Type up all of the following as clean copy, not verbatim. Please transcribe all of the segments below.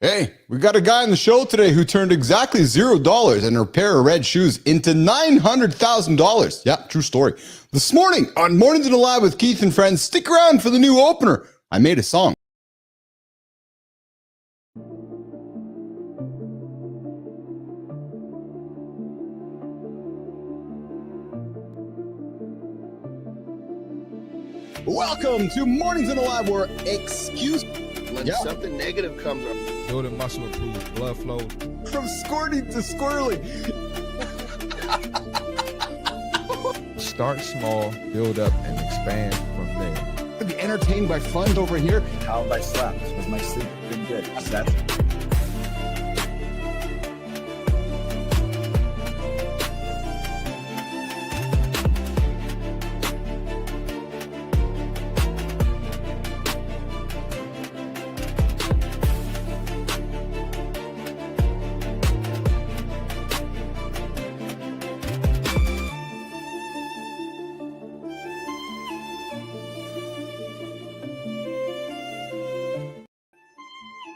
Hey, we got a guy on the show today who turned exactly $0 and a pair of red shoes into $900,000. Yeah, true story. This morning on Mornings in the Lab with Keith and Friends, stick around for the new opener. I made a song. Welcome to Mornings in the Lab, where when something negative comes up, building muscle improves blood flow from squirting to squirrely. Start small, build up, and expand from there. Be entertained by fun over here. How I slept. Was my sleep been good? That's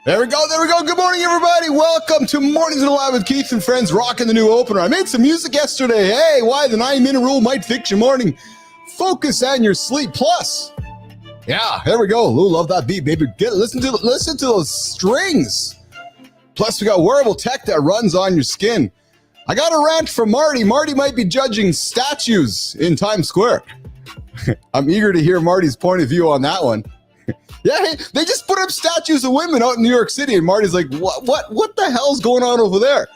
There we go. Good morning, everybody. Welcome to Mornings in the Lab with Keith and Friends, rocking the new opener. I made some music yesterday. Hey, why the 9-minute rule might fix your morning. Focus on your sleep plus. Yeah, there we go. Lou, love that beat, baby. Listen to those strings. Plus, we got wearable tech that runs on your skin. I got a rant from Marty. Marty might be judging statues in Times Square. I'm eager to hear Marty's point of view on that one. Yeah, hey, they just put up statues of women out in New York City, and Marty's like, what the hell's going on over there?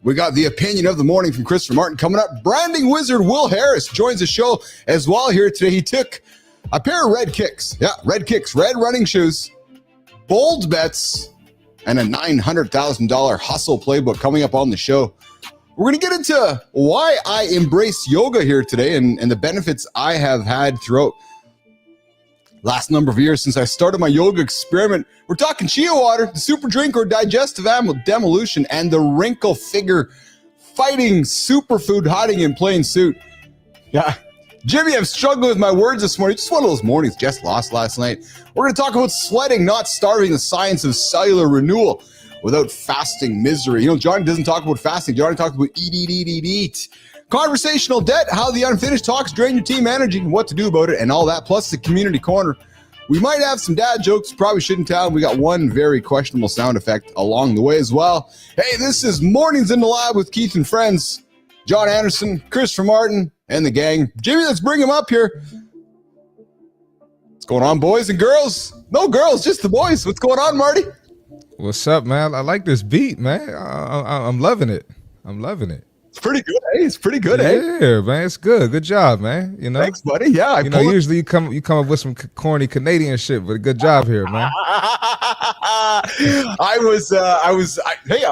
We got the opinion of the morning from Christopher Martin coming up. Branding wizard Will Harris joins the show as well here today. He took a pair of red kicks. Yeah, red kicks, red running shoes, bold bets, and a $900,000 hustle playbook coming up on the show. We're going to get into why I embrace yoga here today and the benefits I have had throughout last number of years since I started my yoga experiment. We're talking chia water, the super drink or digestive demolition, and the wrinkle figure fighting superfood hiding in plain suit. Yeah, Jimmy, I'm struggling with my words this morning. Just one of those mornings. Jess lost last night. We're going to talk about sweating, not starving, the science of cellular renewal without fasting misery. You know, Johnny doesn't talk about fasting. Johnny talks about eat. Conversational debt, how the unfinished talks drain your team energy, and what to do about it, and all that, plus the community corner. We might have some dad jokes, probably shouldn't tell. We got one very questionable sound effect along the way as well. Hey, this is Mornings in the Lab with Keith and Friends. John Anderson, Christopher Martin, and the gang. Jimmy, let's bring him up here. What's going on, boys and girls? No girls, just the boys. What's going on, Marty? What's up, man? I like this beat, man. I'm loving it. It's pretty good, eh? It's pretty good, eh? Yeah, man. It's good. Good job, man. You know. Thanks, buddy. Yeah, usually you come up with some corny Canadian shit, but good job here, man.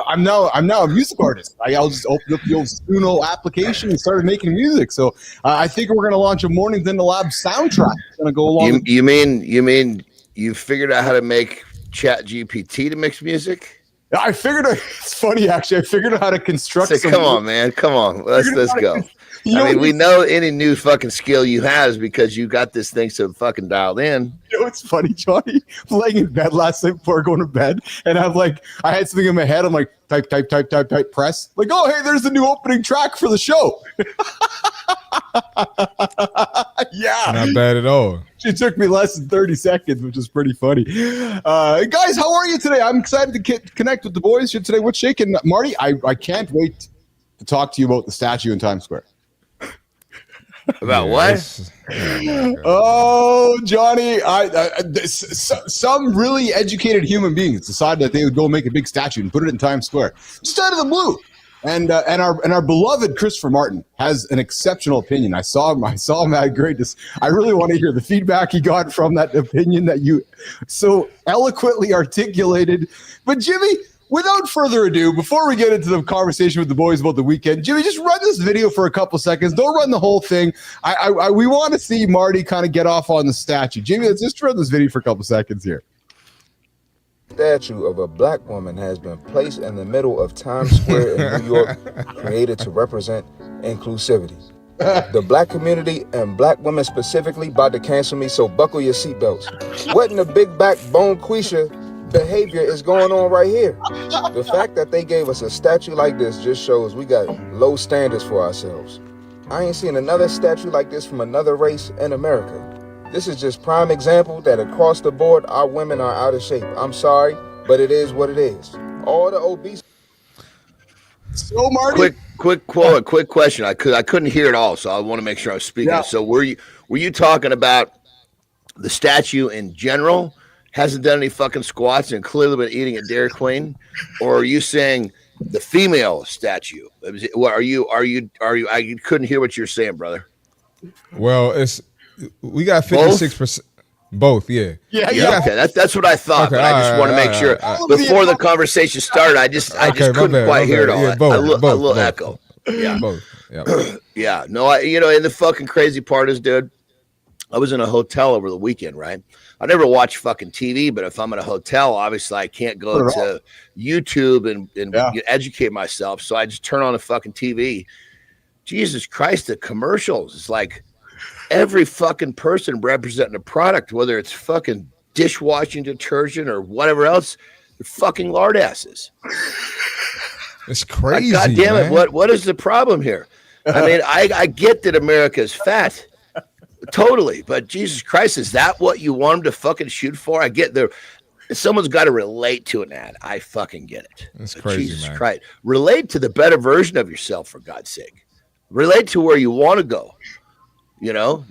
I'm now a music artist. I'll just open up the old Suno application and started making music. So I think we're gonna launch a Mornings in the Lab soundtrack. It's gonna go along. You mean you figured out how to make Chat GPT to mix music? I figured it's funny actually. I figured out how to construct. Come on, man. Come on. Let's go. We know any new fucking skill you have is because you got this thing so fucking dialed in. You know, it's funny, Johnny. I'm laying in bed last night before going to bed, and I had something in my head. I'm like, type, press. Like, oh, hey, there's the new opening track for the show. Yeah. Not bad at all. It took me less than 30 seconds, which is pretty funny. Guys, how are you today? I'm excited to connect with the boys here today. What's shaking? Marty, I can't wait to talk to you about the statue in Times Square. About what? Oh, Johnny, some really educated human beings decided that they would go make a big statue and put it in Times Square, just out of the blue. And our beloved Christopher Martin has an exceptional opinion. I saw him had greatness. I really want to hear the feedback he got from that opinion that you so eloquently articulated. But Jimmy, without further ado, before we get into the conversation with the boys about the weekend, Jimmy, just run this video for a couple seconds. Don't run the whole thing. We want to see Marty kind of get off on the statue. Jimmy, let's just run this video for a couple seconds here. Statue of a black woman has been placed in the middle of Times Square in New York, created to represent inclusivity. The black community and black women specifically about to cancel me, so buckle your seatbelts. What in the big back bone Quisha behavior is going on right here. The fact that they gave us a statue like this just shows we got low standards for ourselves. I ain't seen another statue like this from another race in America. This is just prime example that across the board, our women are out of shape. I'm sorry, but it is what it is. All the obese. So Marty, Quick question. I couldn't hear it all, so I want to make sure I was speaking. Yeah. So were you talking about the statue in general? Hasn't done any fucking squats and clearly been eating at Dairy Queen, or are you saying the female statue? Are you? I couldn't hear what you're saying, brother. Well, we got 56%. Both, yeah. Yeah. Okay, that's what I thought, Okay, but I just want to make sure before the conversation started. I just couldn't quite hear it all. Yeah, a little echo. Yeah, both. Yeah. yeah. No, and the fucking crazy part is, dude, I was in a hotel over the weekend, right? I never watch fucking TV, but if I'm in a hotel, obviously I can't go to YouTube and educate myself. So I just turn on the fucking TV. Jesus Christ, the commercials. It's like every fucking person representing a product, whether it's fucking dishwashing detergent or whatever else, they're fucking lard asses. It's crazy. God damn it. Man. What is the problem here? I mean, I get that America is fat. Totally. But Jesus Christ, is that what you want them to fucking shoot for? I get there. Someone's got to relate to an ad. I fucking get it. It's crazy, Jesus man. Christ. Relate to the better version of yourself, for God's sake. Relate to where you want to go.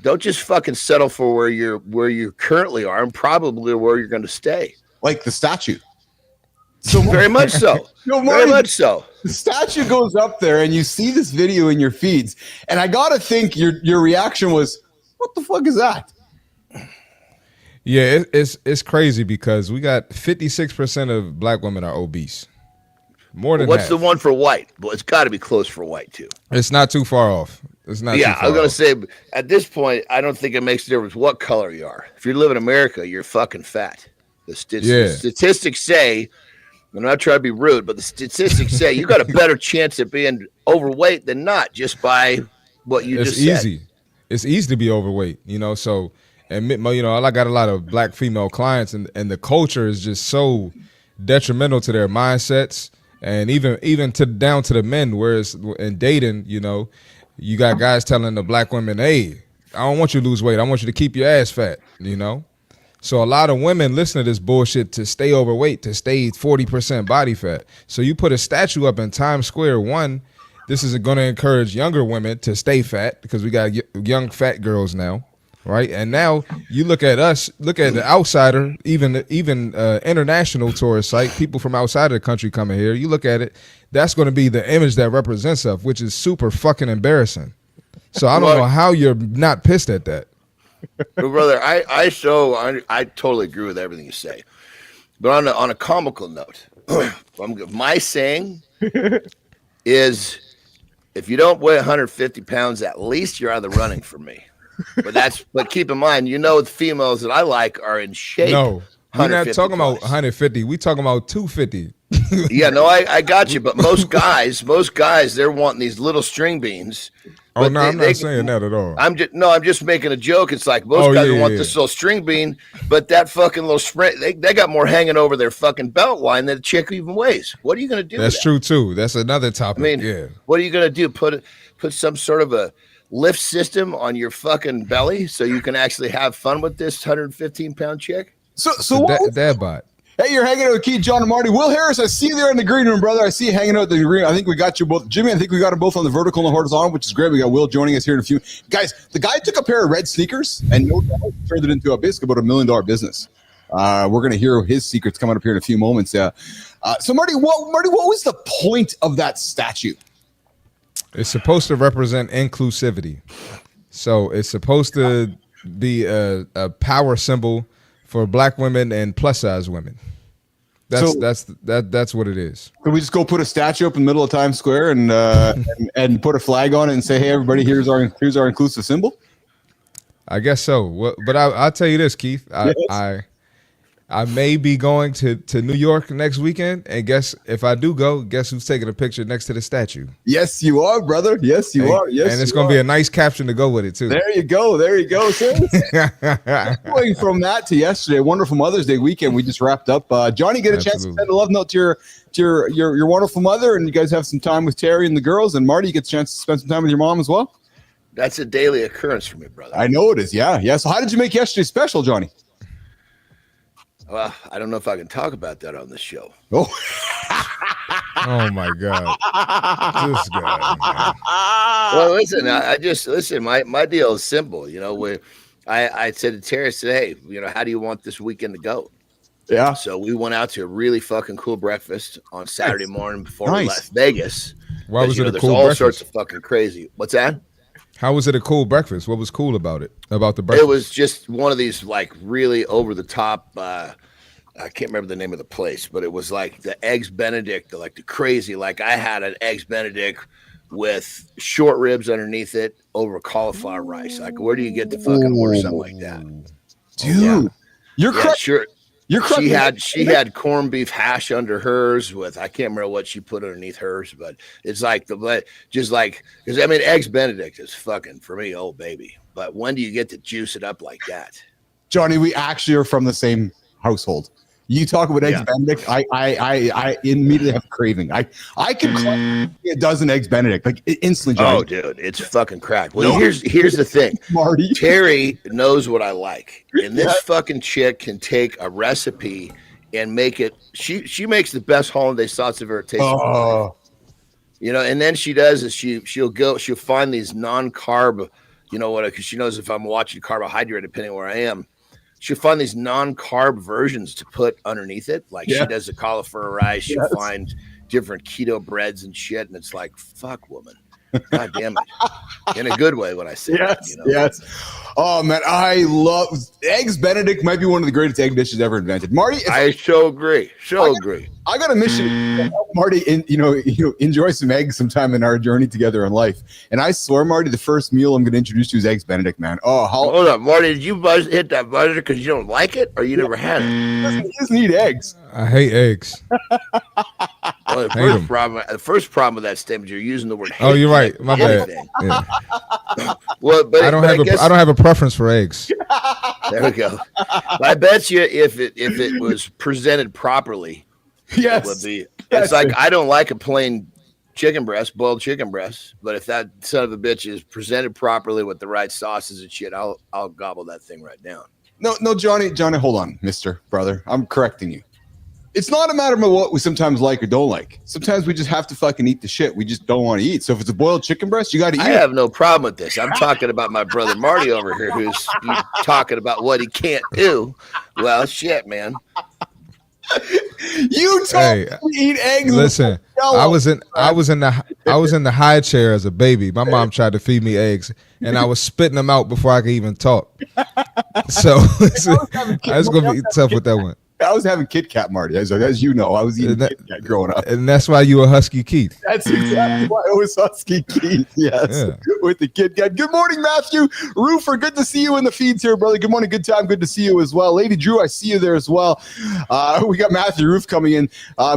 Don't just fucking settle for where you currently are and probably where you're going to stay. like the statue. So very much so. Very much so. The statue goes up there, and you see this video in your feeds, and I gotta think your reaction was, "What the fuck is that?" Yeah, it's crazy because we got 56% of black women are obese. More than What's half. the one for white? Well, it's got to be close for white too. It's not too far off. It's not. Yeah, too I was far gonna off. say at this point, I don't think it makes a difference what color you are. If you live in America, you're fucking fat. The statistics say, I'm not trying to be rude, but the statistics say you got a better chance of being overweight than not just by what you just said. It's easy. It's easy to be overweight, So, and I got a lot of black female clients, and the culture is just so detrimental to their mindsets, and even down to the men. Whereas in dating, you got guys telling the black women, "Hey, I don't want you to lose weight. I want you to keep your ass fat." So a lot of women listen to this bullshit to stay overweight, to stay 40% body fat. So you put a statue up in Times Square. One, this is going to encourage younger women to stay fat because we got young fat girls now, right? And now you look at us, look at the outsider, even international tourist site, people from outside of the country coming here. You look at it, that's going to be the image that represents us, which is super fucking embarrassing. So I don't know how you're not pissed at that. But brother, I totally agree with everything you say. But on a comical note, my saying is, if you don't weigh 150 pounds, at least you're out of the running for me. But keep in mind, the females that I like are in shape. No, we're not talking about 150. We talking about 250. Yeah, no, I got you. But most guys, they're wanting these little string beans. Oh, no, I'm not saying that at all. I'm just making a joke. It's like most guys want this little string bean, but that fucking little spring, they got more hanging over their fucking belt line than the chick even weighs. What are you going to do? That's true too. That's another topic. I mean, what are you going to do? Put some sort of a lift system on your fucking belly so you can actually have fun with this 115-pound chick? So dad bod. Hey, you're hanging out with Keith, John, and Marty. Will Harris, I see you there in the green room, brother. I see you hanging out in the green. I think we got you both. Jimmy, I think we got them both on the vertical and the horizontal, which is great. We got Will joining us here in a few. Guys, the guy took a pair of red sneakers and no doubt turned it into basically about $1 million business. We're going to hear his secrets coming up here in a few moments. So, Marty, what was the point of that statue? It's supposed to represent inclusivity. So it's supposed to be a power symbol for black women and plus size women. That's what it is. Could we just go put a statue up in the middle of Times Square and put a flag on it and say, "Hey, everybody, here's our inclusive symbol"? I guess so. Well, but I'll tell you this, Keith. I I may be going to New York next weekend, and if I do go, guess who's taking a picture next to the statue? Yes, you are, brother. Yes, you are. Yes, and it's going to be a nice caption to go with it too. There you go. There you go. So, going from that to yesterday, wonderful Mother's Day weekend we just wrapped up. Johnny, get a chance to send a love note to your wonderful mother, and you guys have some time with Terry and the girls. And Marty, you get a chance to spend some time with your mom as well. That's a daily occurrence for me, brother. I know it is. Yeah. Yeah. So how did you make yesterday special, Johnny? Well, I don't know if I can talk about that on this show. Oh, oh my God. This guy, man. Well, listen, my deal is simple. You know, I said to Terry, I said, hey, you know, how do you want this weekend to go? Yeah. So we went out to a really fucking cool breakfast on Saturday morning before we left Vegas. Why was it a cool there's all breakfast? sorts of fucking crazy. What's that? How was it a cool breakfast? What was cool about it? About the breakfast? It was just one of these like really over the top. I can't remember the name of the place, but it was like the eggs Benedict, like the crazy. Like I had an eggs Benedict with short ribs underneath it over cauliflower rice. Like where do you get the fucking order something like that, dude? You're correct. Sure. You're correct. She had corned beef hash under hers with, I can't remember what she put underneath hers, but it's like because I mean, eggs Benedict is fucking for me, oh baby. But when do you get to juice it up like that? Johnny, we actually are from the same household. You talk about eggs Benedict, I immediately have a craving. I can crack a dozen eggs Benedict like instantly. Johnny. Oh, dude, it's fucking cracked. Well, here's the thing, Marty. Terry knows what I like, and this fucking chick can take a recipe and make it. She makes the best hollandaise sauce I've ever tasted. Oh. You know, and then she does is she'll find these non-carb, you know what? Because she knows if I'm watching carbohydrate, depending on where I am. She'll find these non-carb versions to put underneath it. Like she does the cauliflower rice. She'll find different keto breads and shit. And it's like, fuck, woman. God damn it. In a good way when I say that, you know? Yes. Oh, man, I love eggs Benedict. Might be one of the greatest egg dishes ever invented. Marty, I so agree. Agree. I got a mission, Marty. Enjoy some eggs sometime in our journey together in life. And I swear, Marty, the first meal I'm going to introduce you is eggs Benedict, man. Oh, hold up, Marty. Did you hit that buzzer because you don't like it, or you never had it? He doesn't eat eggs. I hate eggs. Well, the first problem with that statement, you're using the word hate. Oh, you're right. My bad. Yeah. Well, but I don't have a preference for eggs. There we go. But I bet you if it was presented properly, it would be. It's like I don't like a plain boiled chicken breast, but if that son of a bitch is presented properly with the right sauces and shit, I'll gobble that thing right down. No, Johnny, hold on, Mr. Brother. I'm correcting you. It's not a matter of what we sometimes like or don't like. Sometimes we just have to fucking eat the shit we just don't want to eat. So if it's a boiled chicken breast, you got to eat it. I have no problem with this. I'm talking about my brother Marty over here who's talking about what he can't do. Well, shit, man. You told me to eat eggs. Listen, I was in the high chair as a baby. My mom tried to feed me eggs, and I was spitting them out before I could even talk. So I was gonna be tough with that one. I was having Kit Kat, Marty. As you know, I was eating Kit Kat growing up. And that's why you were Husky Keith. That's exactly why I was Husky Keith, yes, with the Kit Kat. Good morning, Matthew. Roofer, good to see you in the feeds here, brother. Good morning, good time, good to see you as well. Lady Drew, I see you there as well. We got Matthew Roof coming in.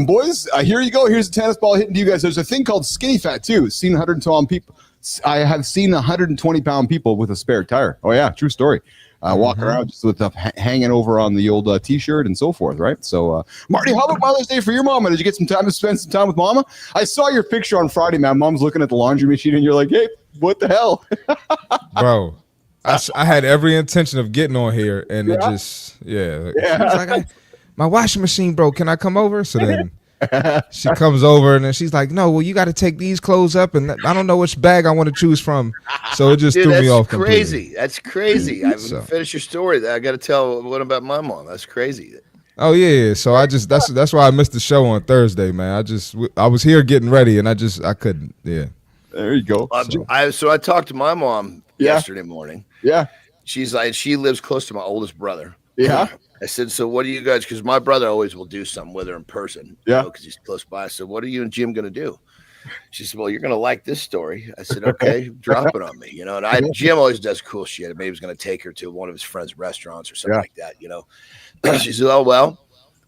Boys, here you go. Here's a tennis ball hitting to you guys. There's a thing called skinny fat, too. Seen 112 people. I have seen 120-pound people with a spare tire. Oh, yeah, true story. Walking around just with stuff hanging over on the old T-shirt and so forth, right? So, Marty, how about Mother's Day for your mama? Did you get some time to spend some time with mama? I saw your picture on Friday, man. Mom's looking at the laundry machine, and you're like, hey, what the hell? Bro, I had every intention of getting on here, and it just, She was like, my washing machine broke. Can I come over? So then she comes over, and then she's like, no, well, you got to take these clothes up, and I don't know which bag I want to choose from. So it just threw me off completely. That's crazy. I haven't finished your story. I got to tell what about my mom. That's crazy. Oh yeah. So I just that's why I missed the show on Thursday, man. I was here getting ready, and I couldn't. Yeah. There you go. So I talked to my mom yesterday morning. Yeah. She's like, she lives close to my oldest brother. Yeah. I said, so what do you guys, because my brother always will do something with her in person, because he's close by. So what are you and Jim going to do? She said, well, you're going to like this story. I said, okay, drop it on me, you know. And Jim always does cool shit. Maybe he was going to take her to one of his friends' restaurants or something like that, you know. She said, oh, well,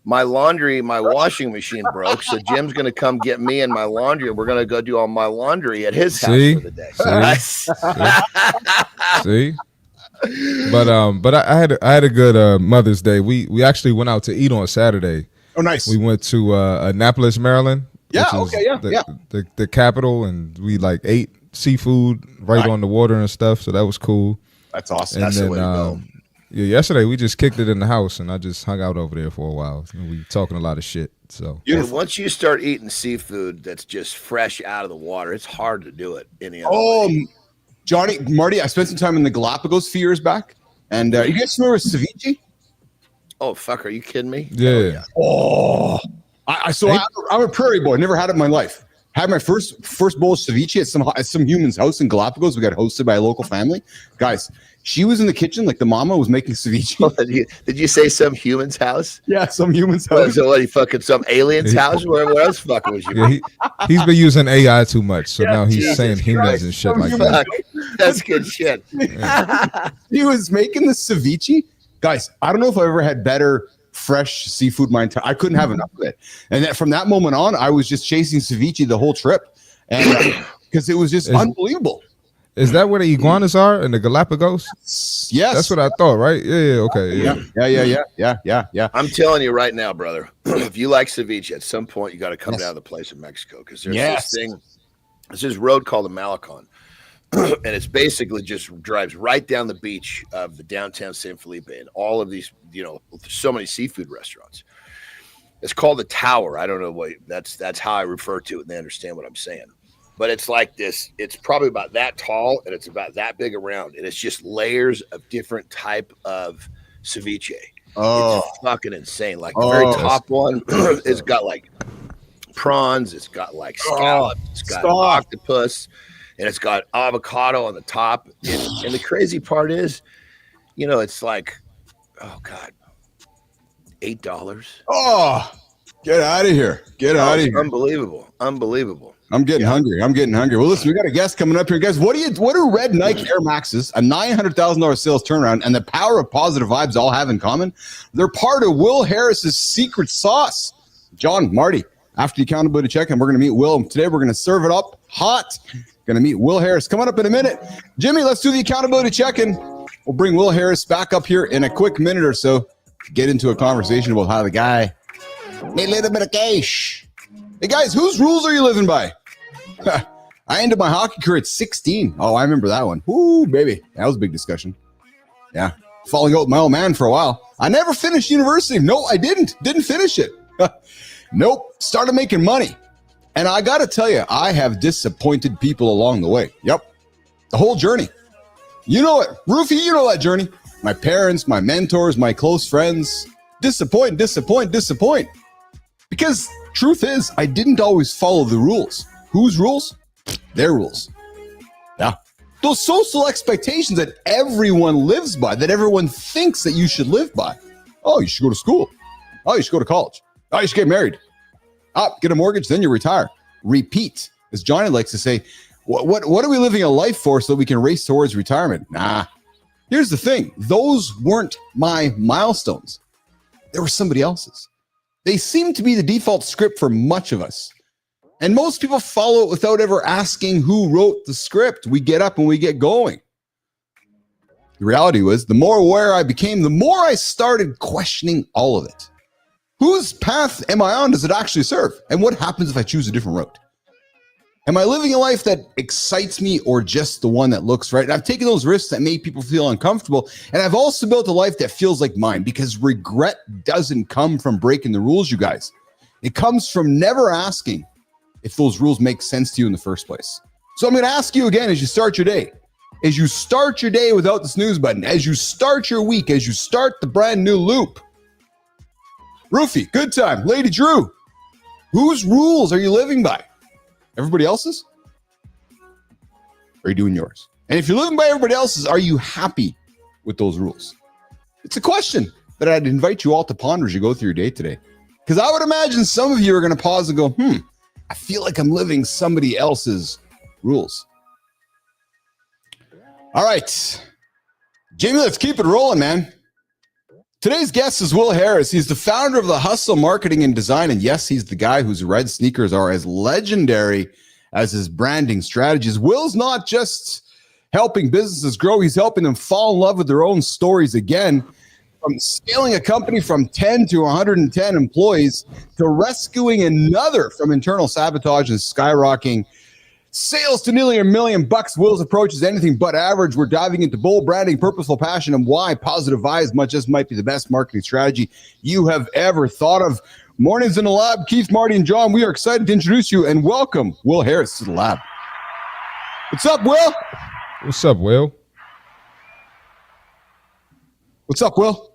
my washing machine broke, so Jim's going to come get me and my laundry, and we're going to go do all my laundry at his house for the day. See? But I had a good Mother's Day. We actually went out to eat on Saturday. Oh, nice. We went to Annapolis, Maryland. Yeah, The capital, and we like ate seafood right on the water and stuff, so that was cool. That's awesome. And That's then, the way to go. Yeah, yesterday we just kicked it in the house, and I just hung out over there for a while. And we talking a lot of shit. So once you start eating seafood that's just fresh out of the water, it's hard to do it any other way. Johnny, Marty, I spent some time in the Galapagos a few years back, and you guys familiar with ceviche? Oh fuck, are you kidding me? Yeah. Oh, I'm a prairie boy. Never had it in my life. Had my first bowl of ceviche at some human's house in Galapagos. We got hosted by a local family. Guys, she was in the kitchen, like the mama was making ceviche. Did you say some human's house? Yeah, some human's house. So what, he fucking some alien's house? Where else fucking was you? Yeah, he's been using AI too much, so now he's saying humans and shit like that. That's good shit. He was making the ceviche. Guys, I don't know if I ever had better fresh seafood my entire. I couldn't have enough of it, and from that moment on, I was just chasing ceviche the whole trip, and because it was just unbelievable. Is that where the iguanas are in the Galapagos? Yes, that's what I thought. Right? Yeah. Okay. Yeah. I'm telling you right now, brother. If you like ceviche, at some point you got to come down to the place in Mexico, because there's this thing. There's this road called the Malecon. And it's basically just drives right down the beach of the downtown San Felipe, and all of these, you know, there's so many seafood restaurants. It's called the Tower. I don't know what that's how I refer to it, and they understand what I'm saying. But it's like this. It's probably about that tall, and it's about that big around, and it's just layers of different type of ceviche. Oh, it's fucking insane! Like the very top one, it's got like prawns, it's got like scallops, it's got octopus. And it's got avocado on the top. And the crazy part is, you know, it's like, oh, God, $8. Oh, get out of here. Get out of here. Unbelievable. I'm getting hungry. Well, listen, we got a guest coming up here. Guys, what do red Nike Air Maxes, a $900,000 sales turnaround, and the power of positive vibes all have in common? They're part of Will Harris's secret sauce. John, Marty, after the accountability check-in, we're going to meet Will. Today, we're going to serve it up hot. Going to meet Will Harris coming up in a minute. Jimmy, let's do the accountability check-in. We'll bring Will Harris back up here in a quick minute or so to get into a conversation about how the guy made a little bit of cash. Hey, guys, whose rules are you living by? I ended my hockey career at 16. Oh, I remember that one. Woo, baby. That was a big discussion. Yeah. Falling out with my old man for a while. I never finished university. No, I didn't. Didn't finish it. Nope. Started making money. And I got to tell you, I have disappointed people along the way. Yep. The whole journey. You know it. Roofie, you know that journey. My parents, my mentors, my close friends. Disappoint. Because truth is, I didn't always follow the rules. Whose rules? Their rules. Yeah. Those social expectations that everyone lives by, that everyone thinks that you should live by. Oh, you should go to school. Oh, you should go to college. Oh, you should get married. Get a mortgage, then you retire. Repeat. As Johnny likes to say, what are we living a life for so that we can race towards retirement? Nah. Here's the thing. Those weren't my milestones. They were somebody else's. They seem to be the default script for much of us. And most people follow it without ever asking who wrote the script. We get up and we get going. The reality was, the more aware I became, the more I started questioning all of it. Whose path am I on? Does it actually serve? And what happens if I choose a different route? Am I living a life that excites me or just the one that looks right? And I've taken those risks that make people feel uncomfortable. And I've also built a life that feels like mine, because regret doesn't come from breaking the rules, you guys. It comes from never asking if those rules make sense to you in the first place. So I'm going to ask you again as you start your day. As you start your day without the snooze button, as you start your week, as you start the brand new loop. Roofie, good time. Lady Drew, whose rules are you living by? Everybody else's? Or are you doing yours? And if you're living by everybody else's, are you happy with those rules? It's a question that I'd invite you all to ponder as you go through your day today. Because I would imagine some of you are going to pause and go, I feel like I'm living somebody else's rules. All right, Jamie, let's keep it rolling, man. Today's guest is Will Harris. He's the founder of the Hustle Marketing and Design. And yes, he's the guy whose red sneakers are as legendary as his branding strategies. Will's not just helping businesses grow. He's helping them fall in love with their own stories again. From scaling a company from 10 to 110 employees to rescuing another from internal sabotage and skyrocketing sales to nearly $1 million. Will's approach is anything but average. We're diving into bold branding, purposeful passion, and why positive vibes might be the best marketing strategy you have ever thought of. Mornings in the Lab. Keith, Marty, and John, we are excited to introduce you and welcome Will Harris to the lab. What's up, Will? What's up, Will? What's up, Will?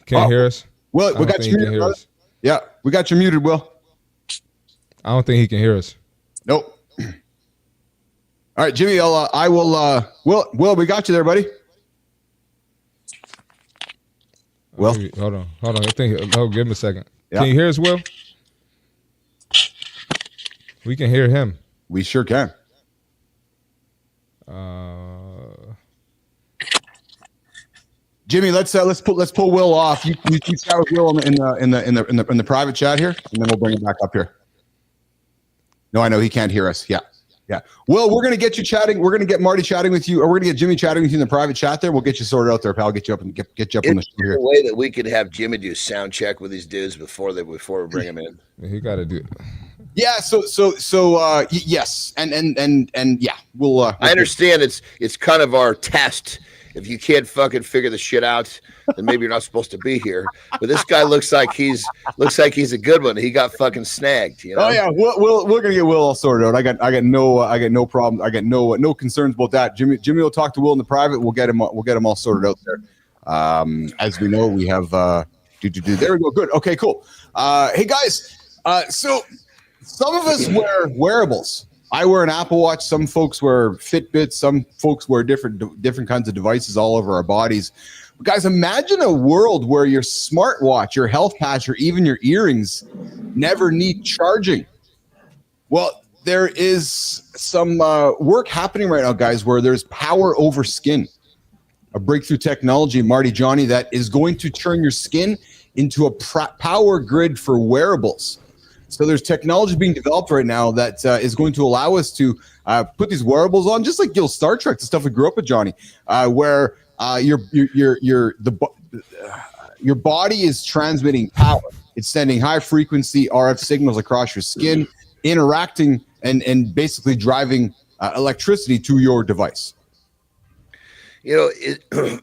Can't hear us? Will, we got you muted, brother. Yeah, we got you muted, Will. I don't think he can hear us. Nope. All right, Jimmy, Will, we got you there, buddy. Will? Hold on. I think, give him a second. Yeah. Can you hear us, Will? We can hear him. We sure can. Jimmy, let's pull Will off. You chat with Will in the private chat here, and then we'll bring him back up here. No, I know he can't hear us. Yeah. Will, we're gonna get you chatting. We're gonna get Marty chatting with you, or we're gonna get Jimmy chatting with you in the private chat. There, we'll get you sorted out there, pal. Get you up and get you up on the show here. A way that we could have Jimmy do sound check with these dudes before we bring him in. He got to do it. Yeah. So yes, and yeah, we'll. I understand it's kind of our test. If you can't fucking figure the shit out, then maybe you're not supposed to be here. But this guy looks like he's a good one. He got fucking snagged, you know? Oh yeah, we're gonna get Will all sorted out. I got no problem. I got no concerns about that. Jimmy will talk to Will in the private. We'll get him all sorted out there. As we know, we have there we go. Good. Okay, cool. Hey guys, so some of us wear wearables. I wear an Apple Watch. Some folks wear Fitbits. Some folks wear different kinds of devices all over our bodies. But guys, imagine a world where your smartwatch, your health patch, or even your earrings never need charging. Well, there is some work happening right now, guys, where there's power over skin, a breakthrough technology, Marty, Johnny, that is going to turn your skin into a power grid for wearables. So there's technology being developed right now that is going to allow us to put these wearables on, just like Star Trek, the stuff we grew up with, Johnny, where your body is transmitting power. It's sending high frequency RF signals across your skin, interacting and basically driving electricity to your device. You know,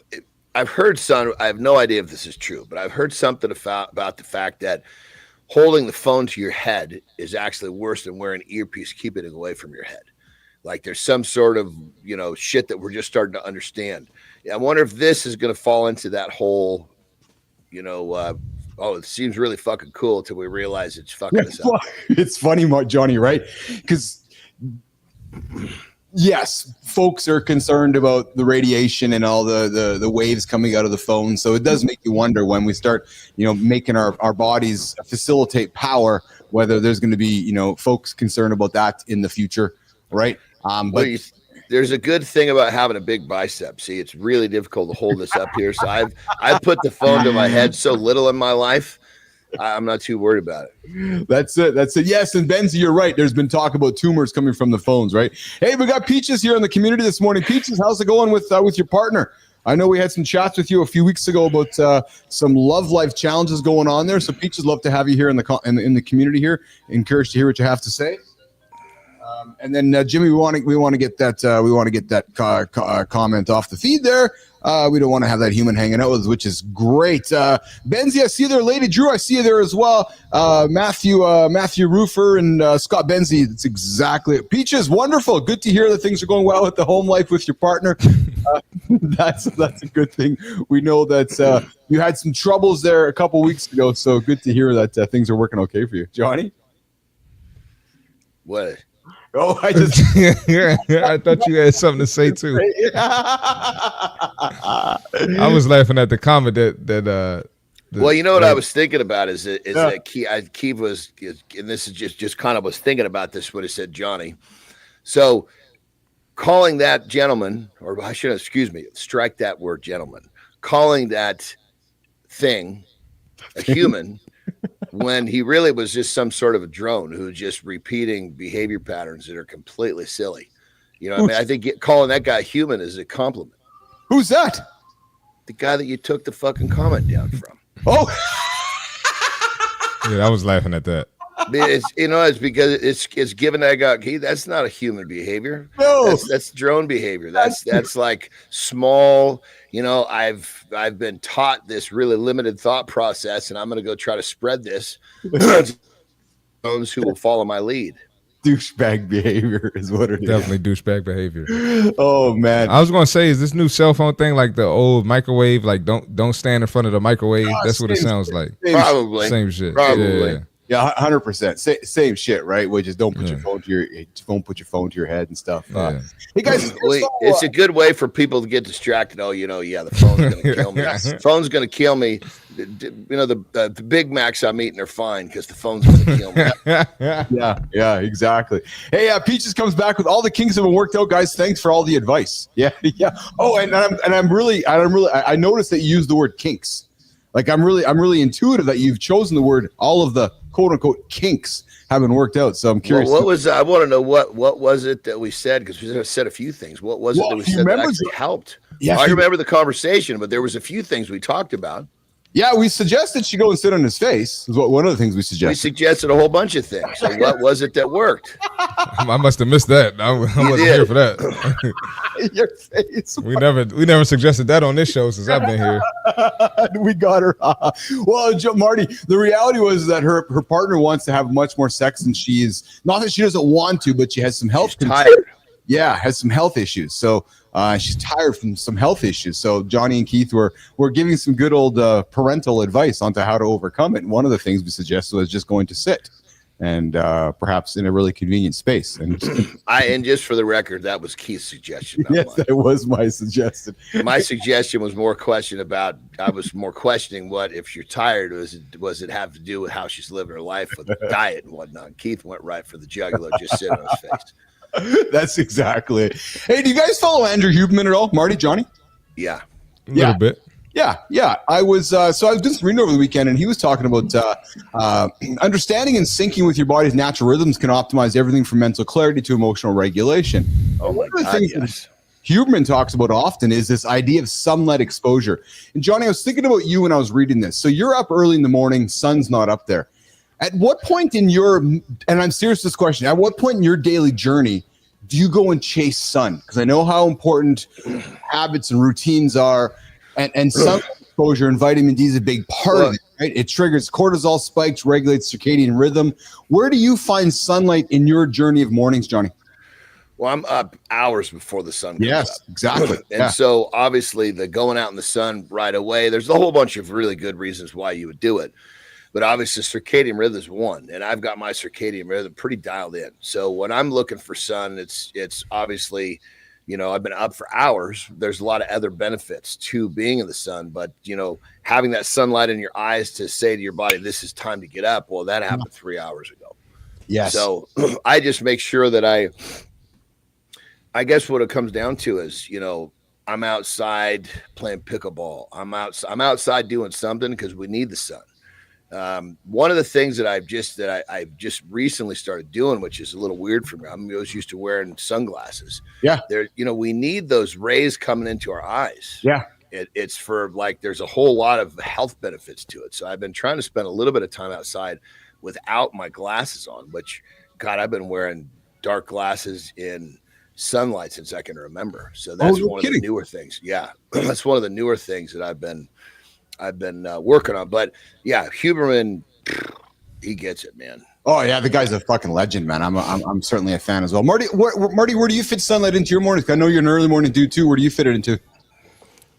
I've heard I have no idea if this is true, but I've heard something about the fact that holding the phone to your head is actually worse than wearing an earpiece, keeping it away from your head. Like there's some sort of, shit that we're just starting to understand. I wonder if this is going to fall into that whole, it seems really fucking cool until we realize it's fucking us up. It's funny, Johnny, right? Because yes, folks are concerned about the radiation and all the waves coming out of the phone. So it does make you wonder when we start, making our bodies facilitate power, whether there's going to be, folks concerned about that in the future, right? There's a good thing about having a big bicep. See, it's really difficult to hold this up here. So I've put the phone to my head so little in my life. I'm not too worried about it. That's it. Yes, and Benzie, you're right. There's been talk about tumors coming from the phones, right? Hey, we got Peaches here in the community this morning. Peaches, how's it going with your partner? I know we had some chats with you a few weeks ago about some love life challenges going on there. So Peaches, love to have you here in the community here. Encouraged to hear what you have to say. And then Jimmy, we want to get that comment off the feed there. We don't want to have that human hanging out with us, which is great. Benzie, I see you there. Lady Drew, I see you there as well. Matthew Roofer and Scott Benzie. That's exactly it. Peaches, wonderful. Good to hear that things are going well with the home life with your partner. That's a good thing. We know that you had some troubles there a couple weeks ago, so good to hear that things are working okay for you. Johnny? What? Oh, I just I thought you had something to say too. I was laughing at the comment that Well, you know what I was thinking about is that Keith was, and this is just kind of was thinking about this when he said Johnny. So calling that gentleman, or I should excuse me, strike that word gentleman, calling that thing a human when he really was just some sort of a drone who just repeating behavior patterns that are completely silly. You know what I mean? I think calling that guy human is a compliment. Who's that? The guy that you took the fucking comment down from. Oh, yeah, I was laughing at that. It's, it's because it's given that guy. That's not a human behavior. No, that's drone behavior. That's like small. I've been taught this really limited thought process, and I'm going to go try to spread this. Those who will follow my lead. Douchebag behavior is what it is. Definitely douchebag behavior. Oh man, I was gonna say, is this new cell phone thing like the old microwave? Like don't stand in front of the microwave. That's what it sounds like. Probably same shit. Probably. Yeah, 100%. Same shit, right? Which is don't put your phone to your head and stuff. Hey guys, it's a good way for people to get distracted. Oh, the phone's gonna kill me. Phone's gonna kill me. The Big Macs I'm eating are fine because the phone's gonna kill me. yeah, exactly. Hey, Peaches comes back with all the kinks have been worked out, guys. Thanks for all the advice. Yeah. Oh, I noticed that you used the word kinks. Like I'm really intuitive that you've chosen the word. All of the quote unquote kinks have been worked out. So I'm curious. Well, I want to know what was it that we said, because we said a few things. What was it that we said that actually helped? Yeah, I remember the conversation, but there was a few things we talked about. Yeah, we suggested she go and sit on his face. Is one of the things we suggested. We suggested a whole bunch of things. So what was it that worked? I must have missed that. I wasn't here for that. Your face. We never suggested that on this show since I've been here. We got her. Well, Marty, the reality was that her partner wants to have much more sex than she is. Not that she doesn't want to, but she has some health. She's tired. Yeah, has some health issues. So she's tired from some health issues. So Johnny and Keith were giving some good old parental advice onto how to overcome it. And one of the things we suggested was just going to sit, and perhaps in a really convenient space. And just for the record, that was Keith's suggestion. Yes, that was my suggestion. My suggestion was more I was more questioning what, if you're tired, was it have to do with how she's living her life with diet and whatnot. Keith went right for the jugular, just sit on his face. That's exactly it. Hey, do you guys follow Andrew Huberman at all? Marty, Johnny? Yeah. A little bit. Yeah. I was doing some reading over the weekend, and he was talking about understanding and syncing with your body's natural rhythms can optimize everything from mental clarity to emotional regulation. One of the things that Huberman talks about often is this idea of sunlight exposure. And Johnny, I was thinking about you when I was reading this. So you're up early in the morning, sun's not up there. At what point in your, and I'm serious with this question, at what point in your daily journey do you go and chase sun? Because I know how important habits and routines are, and sun exposure and vitamin D is a big part of it, right? It triggers cortisol spikes, regulates circadian rhythm. Where do you find sunlight in your journey of mornings, Johnny? Well, I'm up hours before the sun comes up. Exactly. And so obviously the going out in the sun right away, there's a whole bunch of really good reasons why you would do it. But obviously circadian rhythm is one, and I've got my circadian rhythm pretty dialed in. So when I'm looking for sun, it's obviously, I've been up for hours. There's a lot of other benefits to being in the sun, but having that sunlight in your eyes to say to your body, this is time to get up. Well, that happened 3 hours ago. Yes. So I just make sure that I guess what it comes down to is, I'm outside playing pickleball. I'm outside doing something because we need the sun. One of the things that I've just recently started doing, which is a little weird for me, I'm always used to wearing sunglasses. Yeah. We need those rays coming into our eyes. Yeah. It's for there's a whole lot of health benefits to it. So I've been trying to spend a little bit of time outside without my glasses on, which, God, I've been wearing dark glasses in sunlight since I can remember. So that's one of the newer things. Yeah. That's one of the newer things that I've been working on. But yeah, Huberman, he gets it, man. Oh yeah, the guy's a fucking legend, man. I'm certainly a fan as well. Marty, where do you fit sunlight into your mornings? I know you're an early morning dude too. Where do you fit it into?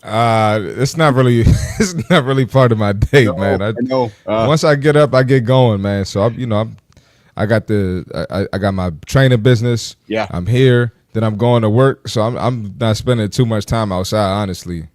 It's not really part of my day, man. I know. Once I get up, I get going, man. So I got my training business. Yeah, I'm here. Then I'm going to work. So I'm not spending too much time outside, honestly.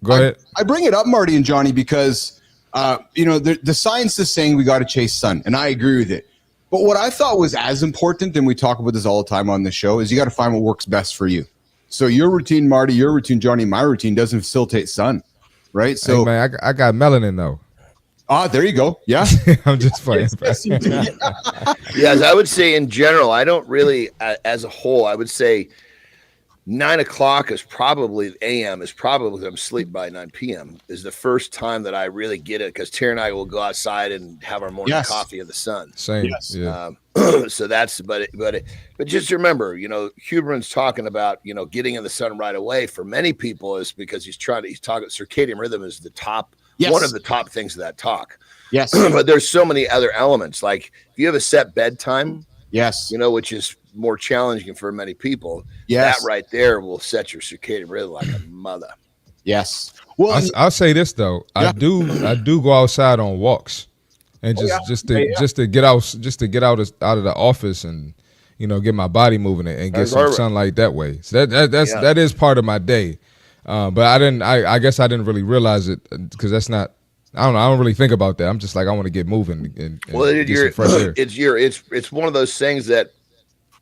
Go Go ahead. I bring it up, Marty and Johnny, because the science is saying we got to chase sun, and I agree with it. But what I thought was as important, and we talk about this all the time on the show, is you got to find what works best for you. So your routine, Marty, your routine, Johnny, my routine doesn't facilitate sun, right? So hey, man, I got melanin though. There you go. Yeah. I'm just playing. Yes, I would say in general, I don't really, as a whole, I would say 9 o'clock is probably AM is probably I'm asleep by 9 p.m. is the first time that I really get it, because Tara and I will go outside and have our morning coffee in the sun. Same. Yes. Yeah. So that's but just remember, Huberman's talking about getting in the sun right away. For many people, is because he's talking circadian rhythm is the top. Yes. One of the top things of that talk. Yes. But there's so many other elements. Like if you have a set bedtime, yes, which is more challenging for many people, yes, that right there will set your circadian rhythm like a mother. Yes. Well, I'll say this though. Yeah. I do go outside on walks and just to get out of the office and get my body moving and get some sunlight that way. So that is part of my day. But I guess I didn't really realize it, because that's not, I don't really think about that. I'm just like, I want to get moving and get some fresh air. It's one of those things that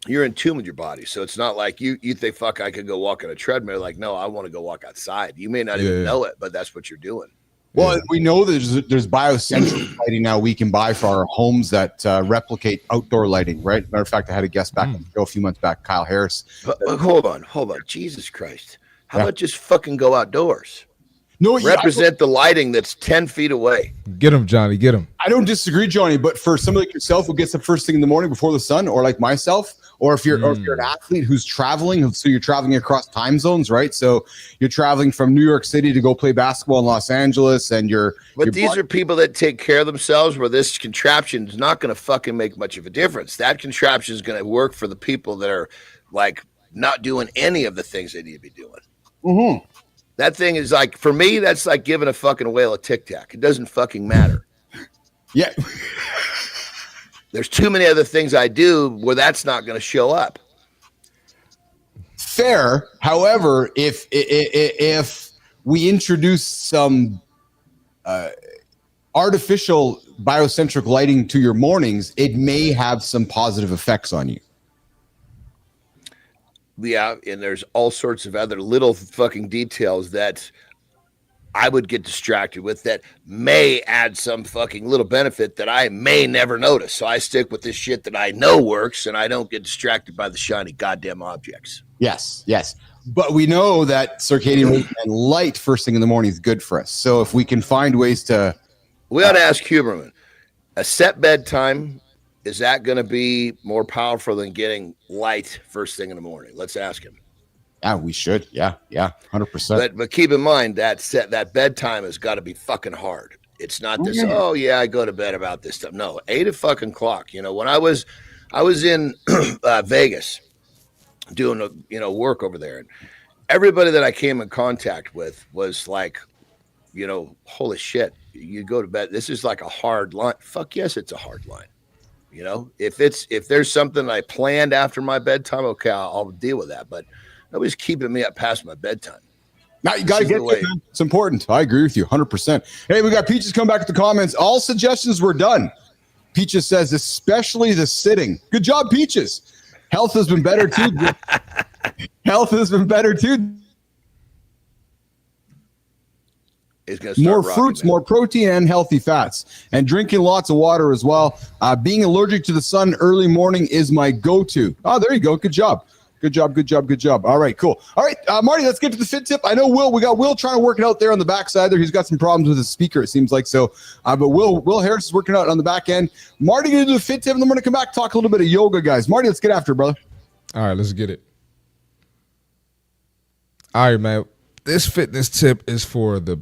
you're in tune with your body. So it's not like you think, fuck, I could go walk on a treadmill. Like, no, I want to go walk outside. You may not even know it, but that's what you're doing. Well, we know there's biocentric lighting now we can buy for our homes that replicate outdoor lighting, right? Matter of fact, I had a guest back on the show a few months back, Kyle Harris. But hold on. Jesus Christ. How about just fucking go outdoors? No, represent the lighting that's 10 feet away. Get him, Johnny. Get him. I don't disagree, Johnny. But for somebody like yourself who gets up first thing in the morning before the sun, or like myself, or if you're an athlete who's traveling, so you're traveling across time zones, right? So you're traveling from New York City to go play basketball in Los Angeles, and these are people that take care of themselves, where this contraption is not going to fucking make much of a difference. That contraption is going to work for the people that are like not doing any of the things they need to be doing. Mm-hmm. That thing is like, for me, that's like giving a fucking whale a Tic Tac. It doesn't fucking matter. Yeah. There's too many other things I do where that's not going to show up. Fair. However, if we introduce some artificial biocentric lighting to your mornings, it may have some positive effects on you. Yeah, and there's all sorts of other little fucking details that I would get distracted with that may add some fucking little benefit that I may never notice. So I stick with this shit that I know works, and I don't get distracted by the shiny goddamn objects. Yes, yes. But we know that circadian rhythm and light first thing in the morning is good for us. So if we can find ways to... We ought to ask Huberman, a set bedtime, is that going to be more powerful than getting light first thing in the morning? Let's ask him. Yeah, we should. Yeah, 100%. But keep in mind that bedtime has got to be fucking hard. It's not this. Oh yeah, I go to bed about this stuff. No, 8 o'clock. When I was in Vegas doing work over there, and everybody that I came in contact with was like, holy shit, you go to bed. This is like a hard line. Fuck yes, it's a hard line. If there's something I planned after my bedtime, okay, I'll deal with that. But nobody's keeping me up past my bedtime. Now you got to get it, man. It's important. I agree with you 100%. Hey, we got Peaches come back to the comments. All suggestions were done. Peaches says, especially the sitting. Good job, Peaches. Health has been better too. Health has been better too. More fruits, more protein, and healthy fats, and drinking lots of water as well. Being allergic to the sun early morning is my go-to. Oh, there you go. Good job. Good job. All right, cool. All right, Marty, let's get to the fit tip. I know we got Will trying to work it out there on the backside there. He's got some problems with his speaker, it seems like. So, but Will Harris is working out on the back end. Marty going to do the fit tip, and then we're going to come back talk a little bit of yoga, guys. Marty, let's get after it, brother. All right, let's get it. All right, man. This fitness tip is for the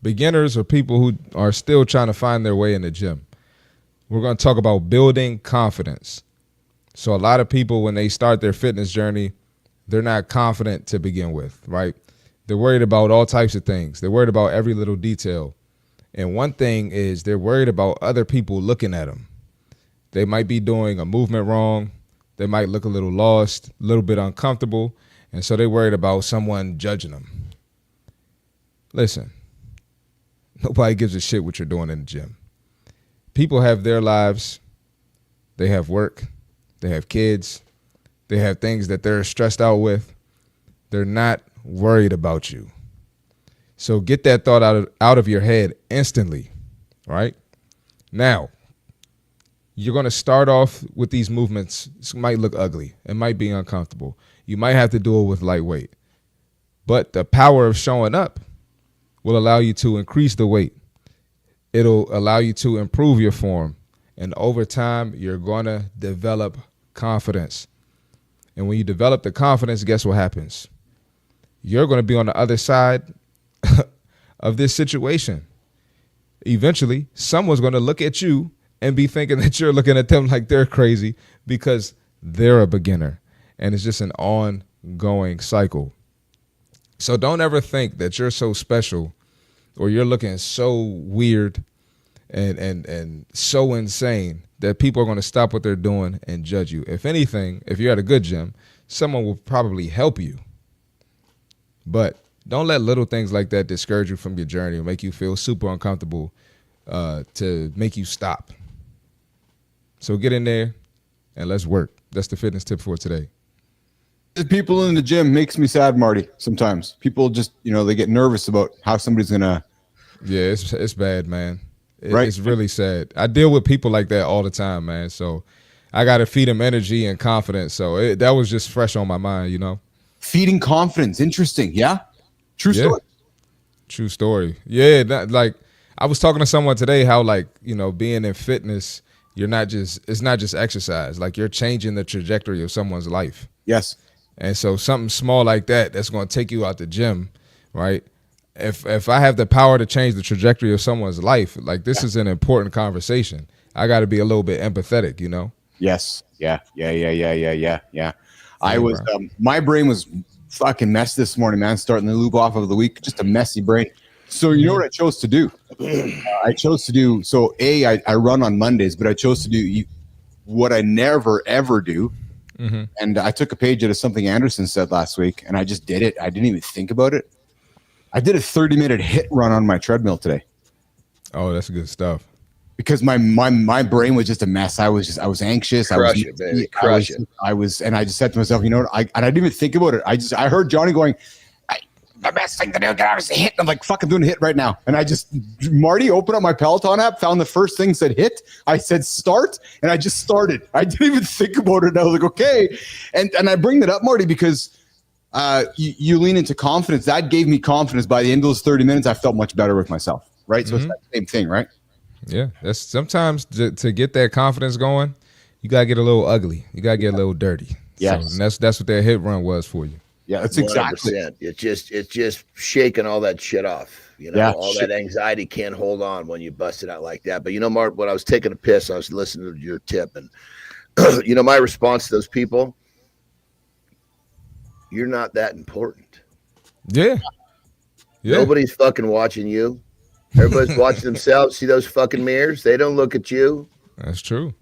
beginners or people who are still trying to find their way in the gym. We're going to talk about building confidence. So a lot of people, when they start their fitness journey, they're not confident to begin with, right? They're worried about all types of things. They're worried about every little detail. And one thing is they're worried about other people looking at them. They might be doing a movement wrong. They might look a little lost, a little bit uncomfortable. And so they're worried about someone judging them. Listen, nobody gives a shit what you're doing in the gym. People have their lives. They have work. They have kids. They have things that they're stressed out with. They're not worried about you. So get that thought out of your head instantly, right? Now, you're going to start off with these movements. It might look ugly. It might be uncomfortable. You might have to do it with lightweight. But the power of showing up will allow you to increase the weight. It'll allow you to improve your form. And over time, you're going to develop confidence. And when you develop the confidence, guess what happens? You're going to be on the other side of this situation. Eventually, someone's going to look at you and be thinking that you're looking at them like they're crazy because they're a beginner. And it's just an ongoing cycle. So don't ever think that you're so special or you're looking so weird and so insane that people are going to stop what they're doing and judge you. If anything, if you're at a good gym, someone will probably help you. But don't let little things like that discourage you from your journey or make you feel super uncomfortable to make you stop. So get in there and let's work. That's the fitness tip for today. People in the gym makes me sad, Marty. Sometimes people just, they get nervous about how somebody's gonna. Yeah, it's bad, man. Right. It's really sad. I deal with people like that all the time, man. So I got to feed them energy and confidence. So that was just fresh on my mind, Feeding confidence. Interesting. Yeah. True story. True story. Yeah. Like I was talking to someone today how being in fitness, it's not just exercise. Like you're changing the trajectory of someone's life. Yes. And so something small like that's going to take you out the gym, right? If I have the power to change the trajectory of someone's life, like this is an important conversation. I got to be a little bit empathetic, Yes. Yeah. I was, my brain was fucking messed this morning, man. Starting the loop off of the week, just a messy brain. So you know what I chose to do? I run on Mondays, but I chose to do what I never, ever do. Mm-hmm. And I took a page out of something Anderson said last week, and I just did it. I didn't even think about it. I did a 30-minute hit run on my treadmill today. Oh, that's good stuff. Because my brain was just a mess. I was anxious. Crush it, baby. Crush it. And I just said to myself, I didn't even think about it. I heard Johnny going, the best thing to do, get out is a hit. I'm like, fuck, I'm doing a hit right now. And Marty opened up my Peloton app, found the first thing said hit. I said start, and I just started. I didn't even think about it. And I was like, okay. And I bring that up, Marty, because you lean into confidence. That gave me confidence. By the end of those 30 minutes, I felt much better with myself, right? So it's that same thing, right? Yeah, that's sometimes to get that confidence going, you got to get a little ugly. You got to get a little dirty. Yes. So, and that's what that hit run was for you. Yeah, that's exactly. 100%. It's just shaking all that shit off. All that anxiety can't hold on when you bust it out like that. But Mark, when I was taking a piss, I was listening to your tip, and my response to those people, you're not that important. Yeah. Nobody's fucking watching you. Everybody's watching themselves. See those fucking mirrors? They don't look at you. That's true.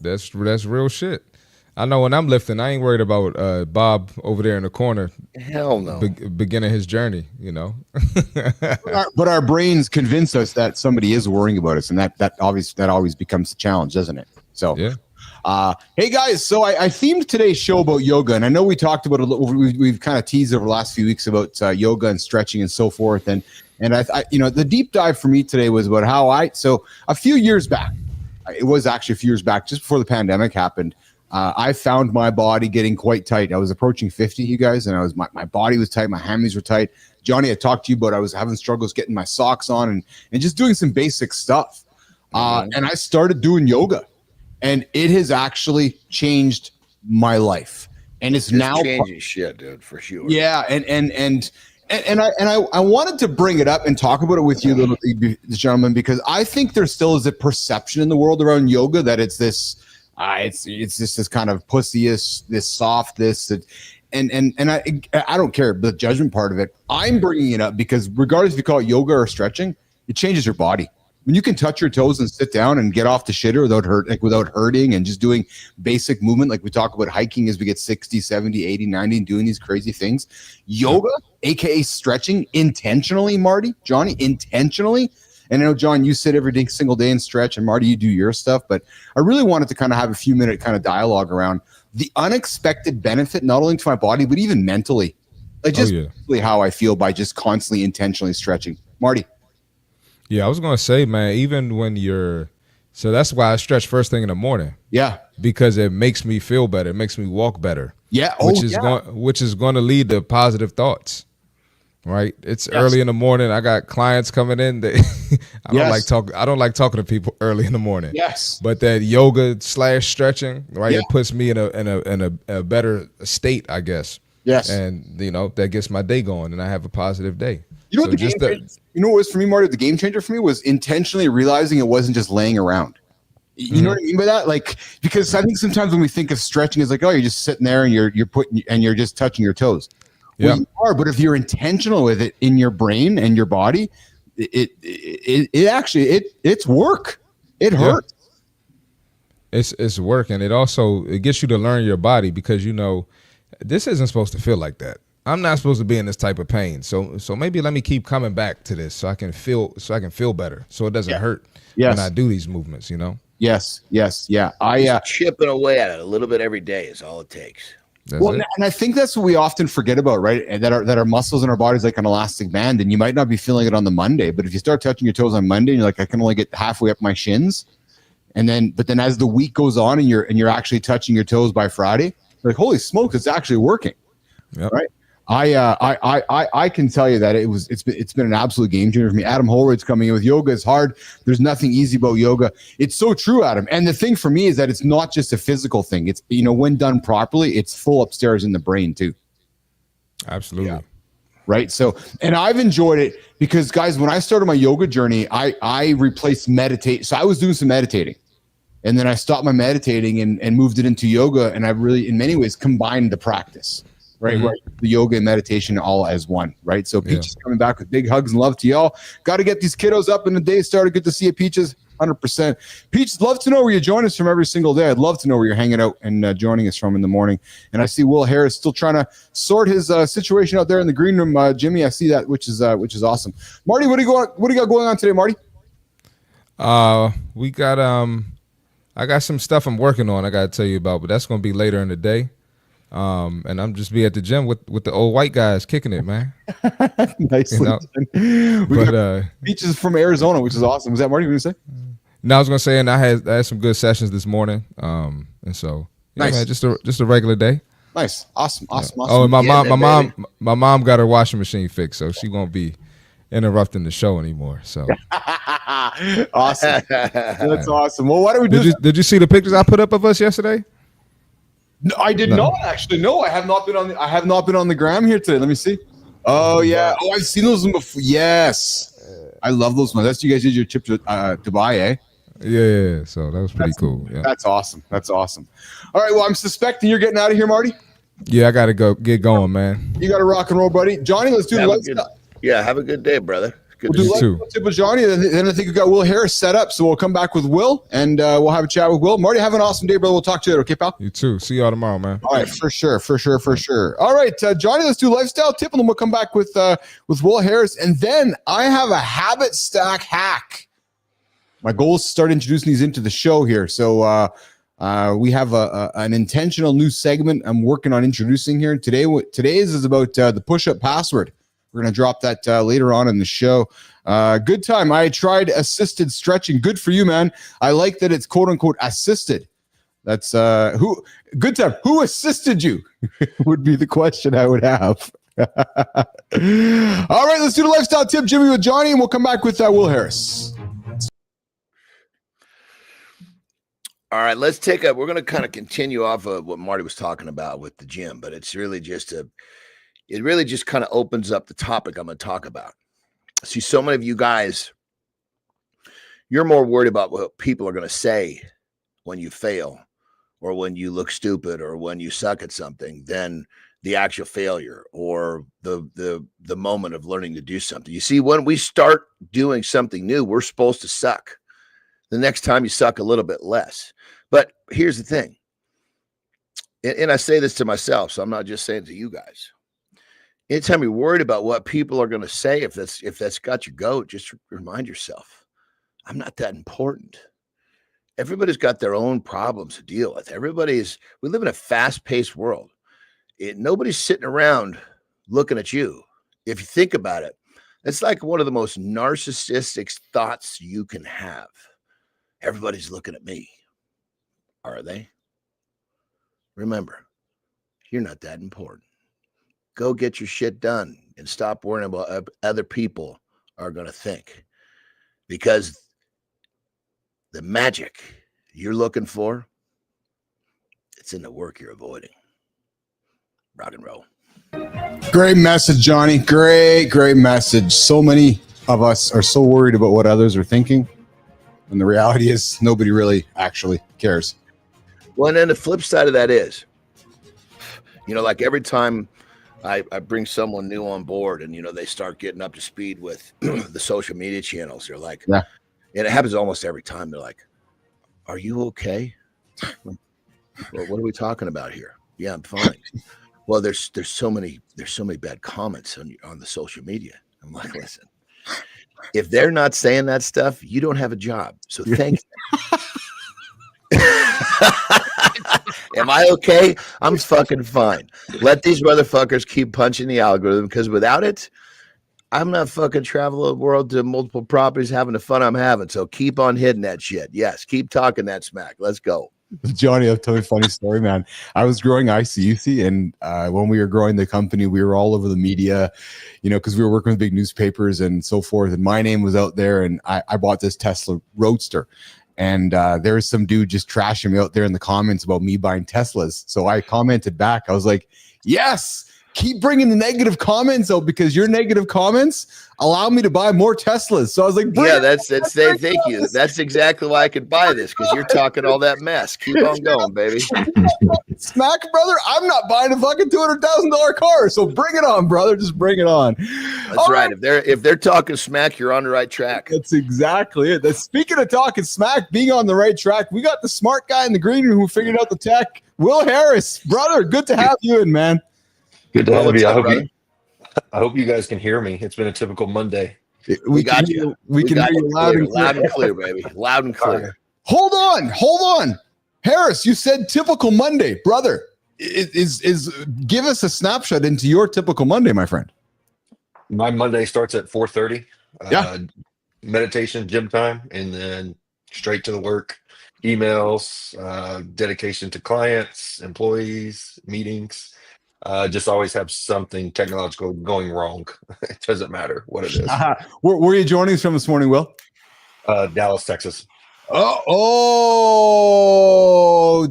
That's real shit. I know when I'm lifting, I ain't worried about Bob over there in the corner. Hell no. Beginning his journey, But our brains convince us that somebody is worrying about us, and that always becomes a challenge, doesn't it? So yeah. Hey guys, so I themed today's show about yoga, and I know we talked about it a little. We've kind of teased over the last few weeks about yoga and stretching and so forth, and I the deep dive for me today was about so a few years back, it was actually a few years back, just before the pandemic happened. I found my body getting quite tight. I was approaching 50, you guys, and my body was tight. My hammies were tight. Johnny, I talked to you about I was having struggles getting my socks on and just doing some basic stuff. And I started doing yoga, and it has actually changed my life. And it's now changing shit, dude, for sure. Yeah, and I wanted to bring it up and talk about it with you, little gentlemen, because I think there still is a perception in the world around yoga that it's this. It's just this kind of pussyish, this soft, and I don't care the judgment part of it. I'm bringing it up because regardless if you call it yoga or stretching, it changes your body. when you can touch your toes and sit down and get off the shitter without hurting and just doing basic movement, like we talk about hiking as we get 60, 70, 80, 90 and doing these crazy things. Yoga, aka stretching intentionally, Marty, Johnny, intentionally. And I know, John, you sit every single day and stretch, and Marty, you do your stuff. But I really wanted to kind of have a few minute kind of dialogue around the unexpected benefit, not only to my body, but even mentally. Like just how I feel by just constantly intentionally stretching. Marty. Yeah, I was going to say, man, even when so that's why I stretch first thing in the morning. Yeah. Because it makes me feel better. It makes me walk better. Yeah. Which is going to lead to positive thoughts. Right, it's early in the morning. I got clients coming in. I don't like talking to people early in the morning. Yes, but that yoga / stretching, right? It puts me in a better state, I guess. Yes, and that gets my day going, and I have a positive day. You know what what was for me, Marty? The game changer for me was intentionally realizing it wasn't just laying around. You know what I mean by that? Like, because I think sometimes when we think of stretching, it's like, oh, you're just sitting there and you're just touching your toes. Well, you are, but if you're intentional with it in your brain and your body, it's work. It hurts. It's work, and it gets you to learn your body, because this isn't supposed to feel like that. I'm not supposed to be in this type of pain. So maybe let me keep coming back to this so I can feel better, so it doesn't hurt when I do these movements. Yes. Yeah. Chipping away at it a little bit every day is all it takes. And I think that's what we often forget about, right? And that our muscles in our bodies like an elastic band, and you might not be feeling it on the Monday, but if you start touching your toes on Monday and you're like, I can only get halfway up my shins, but then as the week goes on and you're actually touching your toes by Friday, you're like, holy smokes, it's actually working, right? I can tell you that it's been an absolute game changer for me. Adam Holroyd's coming in with yoga is hard. There's nothing easy about yoga. It's so true, Adam. And the thing for me is that it's not just a physical thing. It's when done properly, it's full upstairs in the brain too. Absolutely. Yeah. Right. So, and I've enjoyed it because, guys, when I started my yoga journey, I replaced meditate. So I was doing some meditating, and then I stopped my meditating and moved it into yoga. And I really, in many ways, combined the practice. Right, right. The yoga and meditation all as one, right? So Peaches coming back with big hugs and love to y'all. Got to get these kiddos up in the day started. Good to see you, Peaches. 100%. Peaches, love to know where you join us from every single day. I'd love to know where you're hanging out and joining us from in the morning. And I see Will Harris still trying to sort his situation out there in the green room. Jimmy, I see that, which is awesome. Marty, what do you got going on today, Marty? We got I got some stuff I'm working on. I got to tell you about, but that's going to be later in the day. And I'm just be at the gym with the old white guys kicking it, man. Nice. But Peaches from Arizona, which is awesome. Was that Marty going to say? No, I was going to say, and I had some good sessions this morning. And so nice. Man, just a regular day. Nice. Awesome. Oh, and my mom got her washing machine fixed, so she won't be interrupting the show anymore. So awesome. That's awesome. Well, why don't we do Did you see the pictures I put up of us yesterday? No, I did not actually. No, I have not been on the gram here today. Let me see. Oh yeah. Oh, I've seen those before. Yes, I love those ones. That's you guys did your trip to Dubai, eh? Yeah. So that was pretty cool. Yeah. That's awesome. All right. Well, I'm suspecting you're getting out of here, Marty. Yeah, I gotta get going, man. You gotta rock and roll, buddy. Johnny, let's do the lifestyle. Yeah, have a good day, brother. We'll do tip with Johnny, then I think we've got Will Harris set up, so we'll come back with Will, and we'll have a chat with Will. Marty, have an awesome day, brother. We'll talk to you later, okay, pal? You too. See y'all tomorrow, man. All right, for sure. All right, Johnny, let's do lifestyle tip, and then we'll come back with Will Harris, and then I have a habit stack hack. My goal is to start introducing these into the show here, so we have an intentional new segment I'm working on introducing here. Today's is about the push-up password. We're going to drop that later on in the show. Good time. I tried assisted stretching. Good for you, man. I like that it's quote unquote assisted. That's good time. Who assisted you would be the question I would have. All right, let's do the lifestyle tip, Jimmy with Johnny, and we'll come back with Will Harris. All right, we're going to kind of continue off of what Marty was talking about with the gym, but it's really just it really just kind of opens up the topic I'm going to talk about. See, so many of you guys, you're more worried about what people are going to say when you fail or when you look stupid or when you suck at something than the actual failure or the moment of learning to do something. You see, when we start doing something new, we're supposed to suck. The next time you suck a little bit less. But here's the thing. And I say this to myself, so I'm not just saying it to you guys. Anytime you're worried about what people are going to say, if that's got your goat, just remind yourself, I'm not that important. Everybody's got their own problems to deal with. We live in a fast-paced world. Nobody's sitting around looking at you. If you think about it, it's like one of the most narcissistic thoughts you can have. Everybody's looking at me. Are they? Remember, you're not that important. Go get your shit done and stop worrying about what other people are going to think. Because the magic you're looking for, it's in the work you're avoiding. Rock and roll. Great message, Johnny. Great message. So many of us are so worried about what others are thinking. And the reality is nobody really actually cares. Well, and then the flip side of that is, like every time I bring someone new on board and, they start getting up to speed with the social media channels, they're like, yeah. And it happens almost every time. They're like, are you okay? Well, what are we talking about here? Yeah, I'm fine. Well, there's so many bad comments on the social media. I'm like, listen, if they're not saying that stuff, you don't have a job. So thank you. Am I okay? I'm fucking fine. Let these motherfuckers keep punching the algorithm, because without it, I'm not fucking traveling the world to multiple properties having the fun I'm having. So keep on hitting that shit. Yes, keep talking that smack. Let's go. Johnny, I'll tell you a funny story, man. I was growing ICUC, and when we were growing the company, we were all over the media, because we were working with big newspapers and so forth. And my name was out there, and I bought this Tesla Roadster. And there was some dude just trashing me out there in the comments about me buying Teslas. So I commented back. I was like, yes, keep bringing the negative comments out, because your negative comments allow me to buy more Teslas. So I was like, yeah, thank you. That's exactly why I could buy this, because you're talking all that mess. Keep on going, baby. Smack, brother. I'm not buying a fucking $200,000 car. So bring it on, brother. Just bring it on. That's all right. If they're talking smack, you're on the right track. That's exactly it. Speaking of talking smack, being on the right track, we got the smart guy in the green room who figured out the tech. Will Harris, brother. Good to have you in, man. Good to have you. I hope you guys can hear me. It's been a typical Monday. We got you. We can hear you loud and clear, baby. Loud and clear. Right. Hold on. Harris, you said typical Monday, brother. Is give us a snapshot into your typical Monday, my friend. My Monday starts at 4:30. Yeah. Meditation, gym time, and then straight to the work. Emails, dedication to clients, employees, meetings. Just always have something technological going wrong. It doesn't matter what it is. Where are you joining us from this morning, Will? Dallas, Texas. Oh,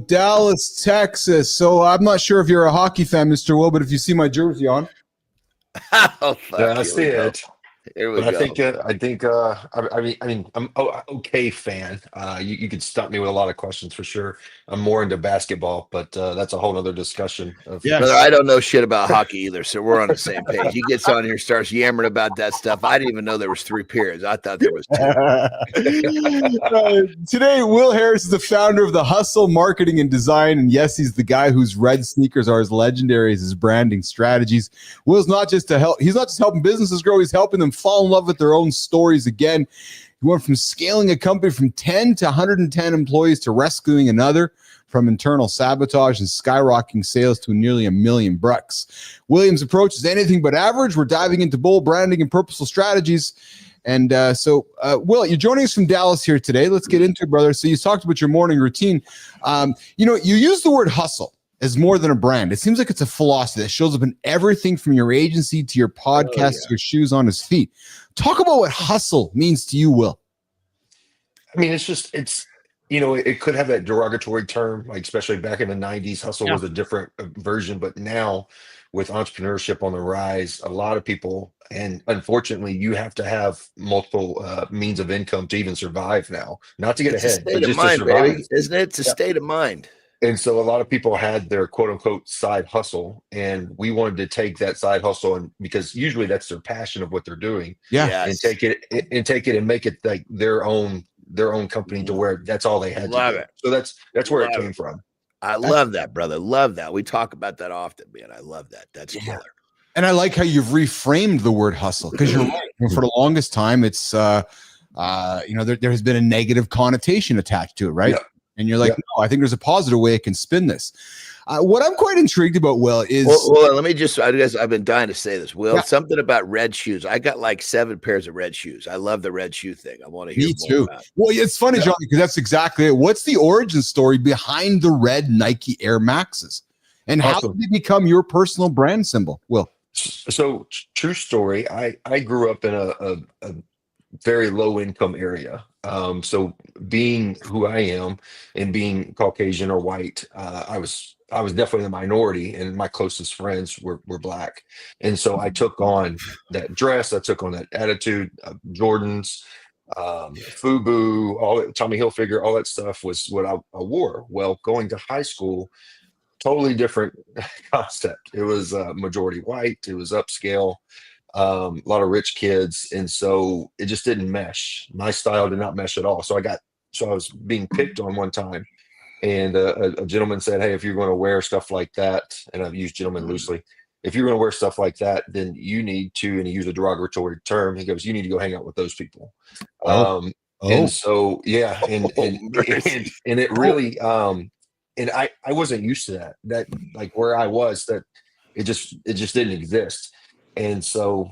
Dallas, Texas. So I'm not sure if you're a hockey fan, Mr. Will, but if you see my jersey on. Oh, yeah, I see it. Here we go. I'm an okay fan. You could stump me with a lot of questions for sure. I'm more into basketball, but that's a whole other discussion. Brother, I don't know shit about hockey either, so we're on the same page. He gets on here, starts yammering about that stuff. I didn't even know there was 3 periods. I thought there was 2. Today, Will Harris is the founder of The Hustle Marketing and Design, and yes, he's the guy whose red sneakers are as legendary as his branding strategies. Will's not just he's not just helping businesses grow, he's helping them fall in love with their own stories again. He went from scaling a company from 10 to 110 employees to rescuing another from internal sabotage and skyrocketing sales to nearly $1 million bucks. William's approach is anything but average. We're diving into bold branding and purposeful strategies. And Will, you're joining us from Dallas here today. Let's get into it, brother. So you talked about your morning routine. You use the word hustle as more than a brand. It seems like it's a philosophy that shows up in everything from your agency to your podcast to your shoes on his feet. Talk about what hustle means to you, Will. I mean, it could have that derogatory term, like especially back in the 90s, hustle was a different version. But now with entrepreneurship on the rise, a lot of people, and unfortunately, you have to have multiple means of income to even survive now. Not to get ahead, but just to survive. Baby. Isn't it? It's a state of mind. And so a lot of people had their quote unquote side hustle, and we wanted to take that side hustle, and because usually that's their passion of what they're doing, Yeah. and take it and make it like their own company to where that's all they had Love to do. it. So that's where it Love came it. from. I love that, brother. Love that. We talk about that often, man. I love that. That's killer. And I like how you've reframed the word hustle, because you're right. For the longest time, it's there has been a negative connotation attached to it, right? Yeah. And you're like, no, I think there's a positive way I can spin this. What I'm quite intrigued about, Will, is well, let me just, I've been dying to say this, Will. Something about red shoes. I got like 7 pairs of red shoes. I love the red shoe thing. I want to hear more about it. Well, it's funny, Johnny, because that's exactly it. What's the origin story behind the red Nike Air Maxes? And how did they become your personal brand symbol, Will? So true story. I grew up in a very low income area. So being who I am and being Caucasian or white, I was definitely the minority, and my closest friends were black. And so I took on that dress, I took on that attitude, Jordans, FUBU, all that, Tommy Hilfiger, all that stuff was what I wore. Well, going to high school, totally different concept. It was majority white, it was upscale. A lot of rich kids, and so it just didn't mesh. My style did not mesh at all. So I was being picked on one time, and a gentleman said, "Hey, if you're going to wear stuff like that," and I've used gentleman loosely, "if you're going to wear stuff like that, then you need to," and he used a derogatory term. He goes, "You need to go hang out with those people." And so and it really and I wasn't used to that like where I was, that it just didn't exist. And so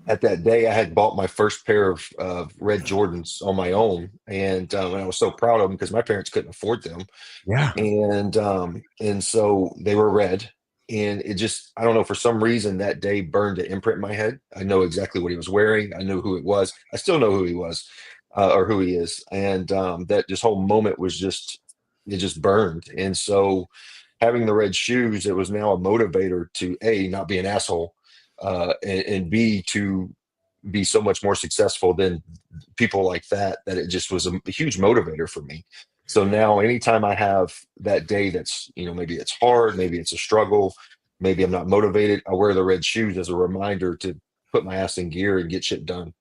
at that day, I had bought my first pair of red Jordans on my own. And I was so proud of them because my parents couldn't afford them. Yeah. And so they were red. And it just, I don't know, for some reason that day burned an imprint in my head. I know exactly what he was wearing. I knew who it was. I still know who he was or who he is. And that just whole moment was it just burned. And so having the red shoes, it was now a motivator to A, not be an asshole. And B, to be so much more successful than people like that it just was a huge motivator for me. So now anytime I have that day that's, maybe it's hard, maybe it's a struggle, maybe I'm not motivated, I wear the red shoes as a reminder to put my ass in gear and get shit done.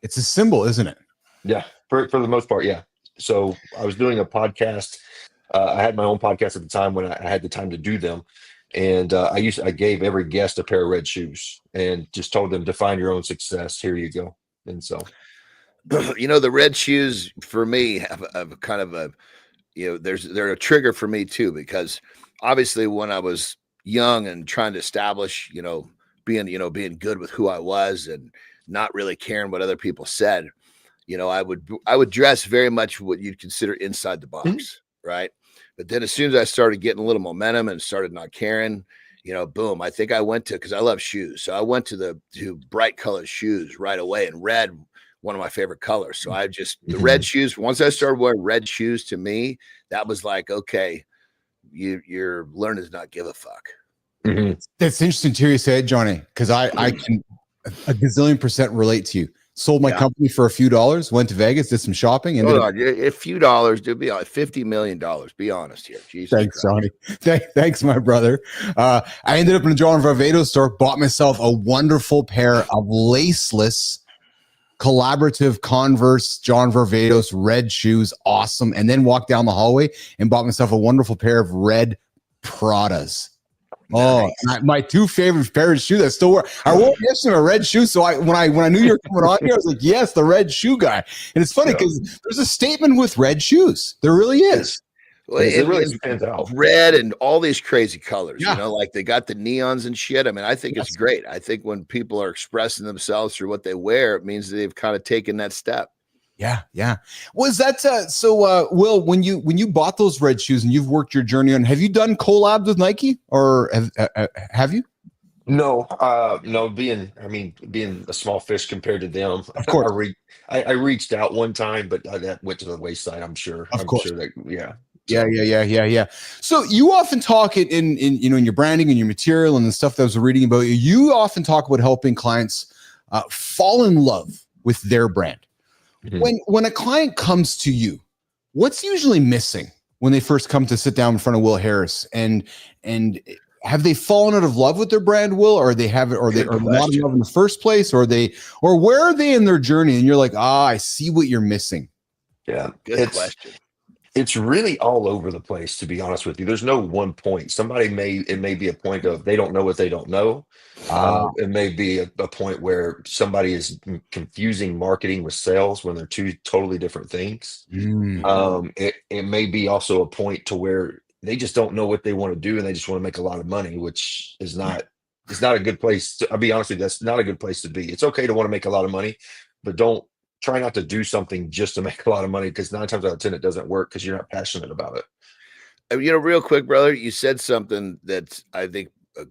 It's a symbol, isn't it? Yeah, for the most part, yeah. So I was doing a podcast. I had my own podcast at the time when I had the time to do them. And I gave every guest a pair of red shoes and just told them, define your own success. Here you go. And so, the red shoes for me have kind of a, they're a trigger for me too, because obviously when I was young and trying to establish, being good with who I was and not really caring what other people said, I would dress very much what you'd consider inside the box, right? But then as soon as I started getting a little momentum and started not caring, boom, I think I went to, because I love shoes. So I went to bright colored shoes right away, and red, one of my favorite colors. So the red shoes, once I started wearing red shoes, to me, that was like, okay, you're learning to not give a fuck. Mm-hmm. That's interesting to hear you say it, Johnny, because I can a gazillion % relate to you. Sold my company for a few dollars, went to Vegas, did some shopping, and a few dollars, dude, be honest, $50 million. Be honest here. Jesus Thanks, Christ. Johnny. Thanks, my brother. I ended up in a John Varvatos store, bought myself a wonderful pair of laceless collaborative Converse John Varvatos red shoes, awesome, and then walked down the hallway and bought myself a wonderful pair of red Pradas. Nice. Oh, my 2 favorite pairs of shoes I still wear. I wore yesterday a red shoe. So when I knew you were coming on here, I was like, yes, the red shoe guy. And it's funny because there's a statement with red shoes. There really is. Well, it really stands out. Red and all these crazy colors, like they got the neons and shit. I mean, I think it's great. I think when people are expressing themselves through what they wear, it means they've kind of taken that step. Yeah. Was that Will, when you bought those red shoes and you've worked your journey on, have you done collabs with Nike or have you? No, being a small fish compared to them, of course. I reached out one time, but that went to the wayside. I'm sure. Of course. Sure that, yeah. Yeah. So you often talk in your branding and your material and the stuff that I was reading about you. You often talk about helping clients fall in love with their brand. Mm-hmm. When a client comes to you, what's usually missing when they first come to sit down in front of Will Harris, and have they fallen out of love with their brand, Will, or they have it, or they are not in love in the first place, or where are they in their journey? And you're like, I see what you're missing. Yeah, Good question. It's really all over the place, to be honest with you. There's no one point. It may be a point of they don't know what they don't know. It may be a point where somebody is confusing marketing with sales when they're two totally different things. It may be also a point to where they just don't know what they want to do and they just want to make a lot of money, which is not a good place. I'll be honest with you, that's not a good place to be. It's okay to want to make a lot of money, but try not to do something just to make a lot of money, because 9 times out of 10 it doesn't work because you're not passionate about it. Real quick, brother, you said something that I think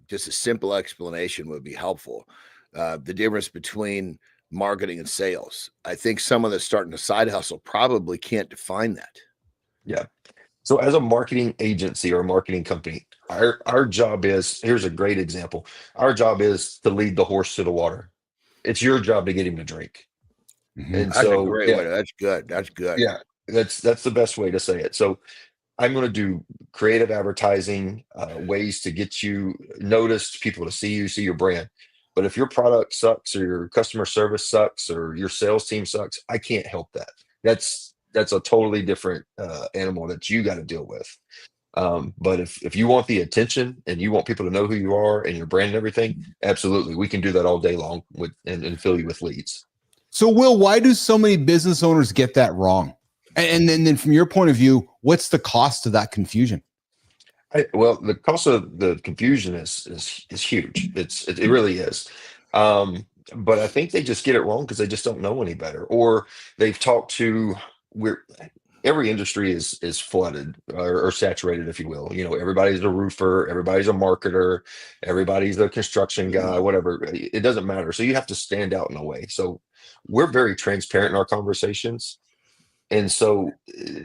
just a simple explanation would be helpful. The difference between marketing and sales. I think someone that's starting a side hustle probably can't define that. Yeah. So as a marketing agency or a marketing company, our job is, here's a great example. Our job is to lead the horse to the water. It's your job to get him to drink. And that's so a great way. That's good. That's good. Yeah, that's the best way to say it. So I'm going to do creative advertising, ways to get you noticed, people to see your brand. But if your product sucks or your customer service sucks or your sales team sucks, I can't help that. That's a totally different animal that you got to deal with. But if you want the attention and you want people to know who you are and your brand and everything, absolutely, we can do that all day long and fill you with leads. So, Will, why do so many business owners get that wrong? And then from your point of view, what's the cost of that confusion? Well, the cost of the confusion is huge. It really is. But I think they just get it wrong because they just don't know any better, or they've talked to every industry is flooded or saturated, if you will. Everybody's a roofer, everybody's a marketer, everybody's a construction guy, whatever. It doesn't matter. So you have to stand out in a way. So we're very transparent in our conversations. And so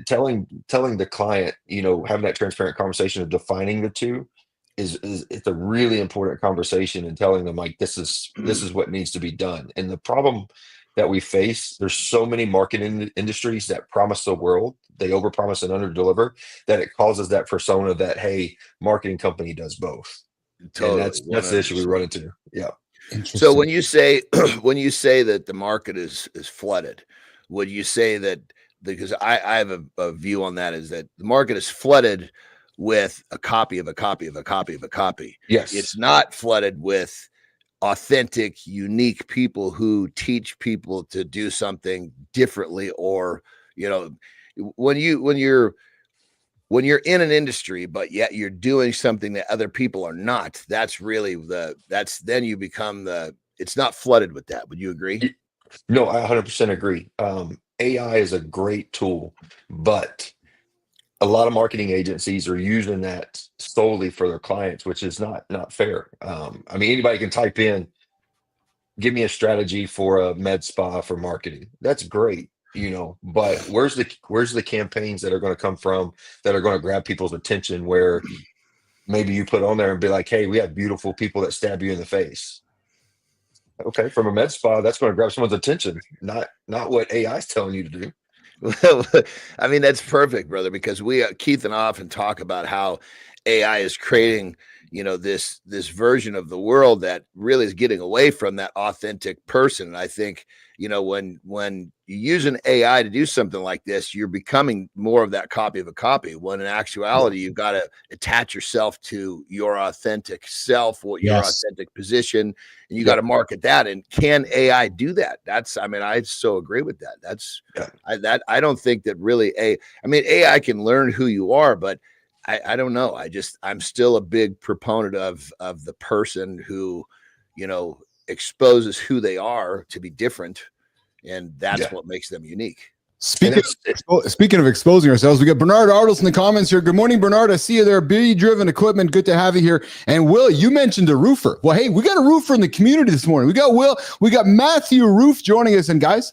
telling the client, having that transparent conversation of defining the two it's a really important conversation, and telling them like, this is what needs to be done. And the problem that we face, there's so many marketing industries that promise the world, they overpromise and underdeliver, that it causes that persona that, hey, marketing company does both. Totally. And that's the issue we run into. Yeah. So when you say that the market is flooded, would you say that, because I have a view on that, is that the market is flooded with a copy of a copy of a copy of a copy. Yes. It's not flooded with authentic, unique people who teach people to do something differently, or, when you're in an industry, but yet you're doing something that other people are not, that's really then you become it's not flooded with that. Would you agree? No, I 100% agree. AI is a great tool, but a lot of marketing agencies are using that solely for their clients, which is not fair. Anybody can type in, give me a strategy for a med spa for marketing. That's great, but where's the campaigns that are going to come from, that are going to grab people's attention, where maybe you put on there and be like, hey, we have beautiful people that stab you in the face. Okay, from a med spa, that's going to grab someone's attention, not what AI is telling you to do. Well, that's perfect, brother, because Keith and I often talk about how AI is creating, this version of the world that really is getting away from that authentic person. And I think, when you use an AI to do something like this, you're becoming more of that copy of a copy, when in actuality, you've got to attach yourself to your authentic self, your authentic position, and you got to market that. And can AI do that? I so agree with that. I don't think that really AI can learn who you are, but I don't know. I'm still a big proponent of the person who, exposes who they are to be different. And that's what makes them unique. Speaking of exposing ourselves, we got Bernard Artles in the comments here. Good morning, Bernard. I see you there. Bee-driven equipment. Good to have you here. And Will, you mentioned a roofer. Well, hey, we got a roofer in the community this morning. We got Matthew Roof joining us. And guys,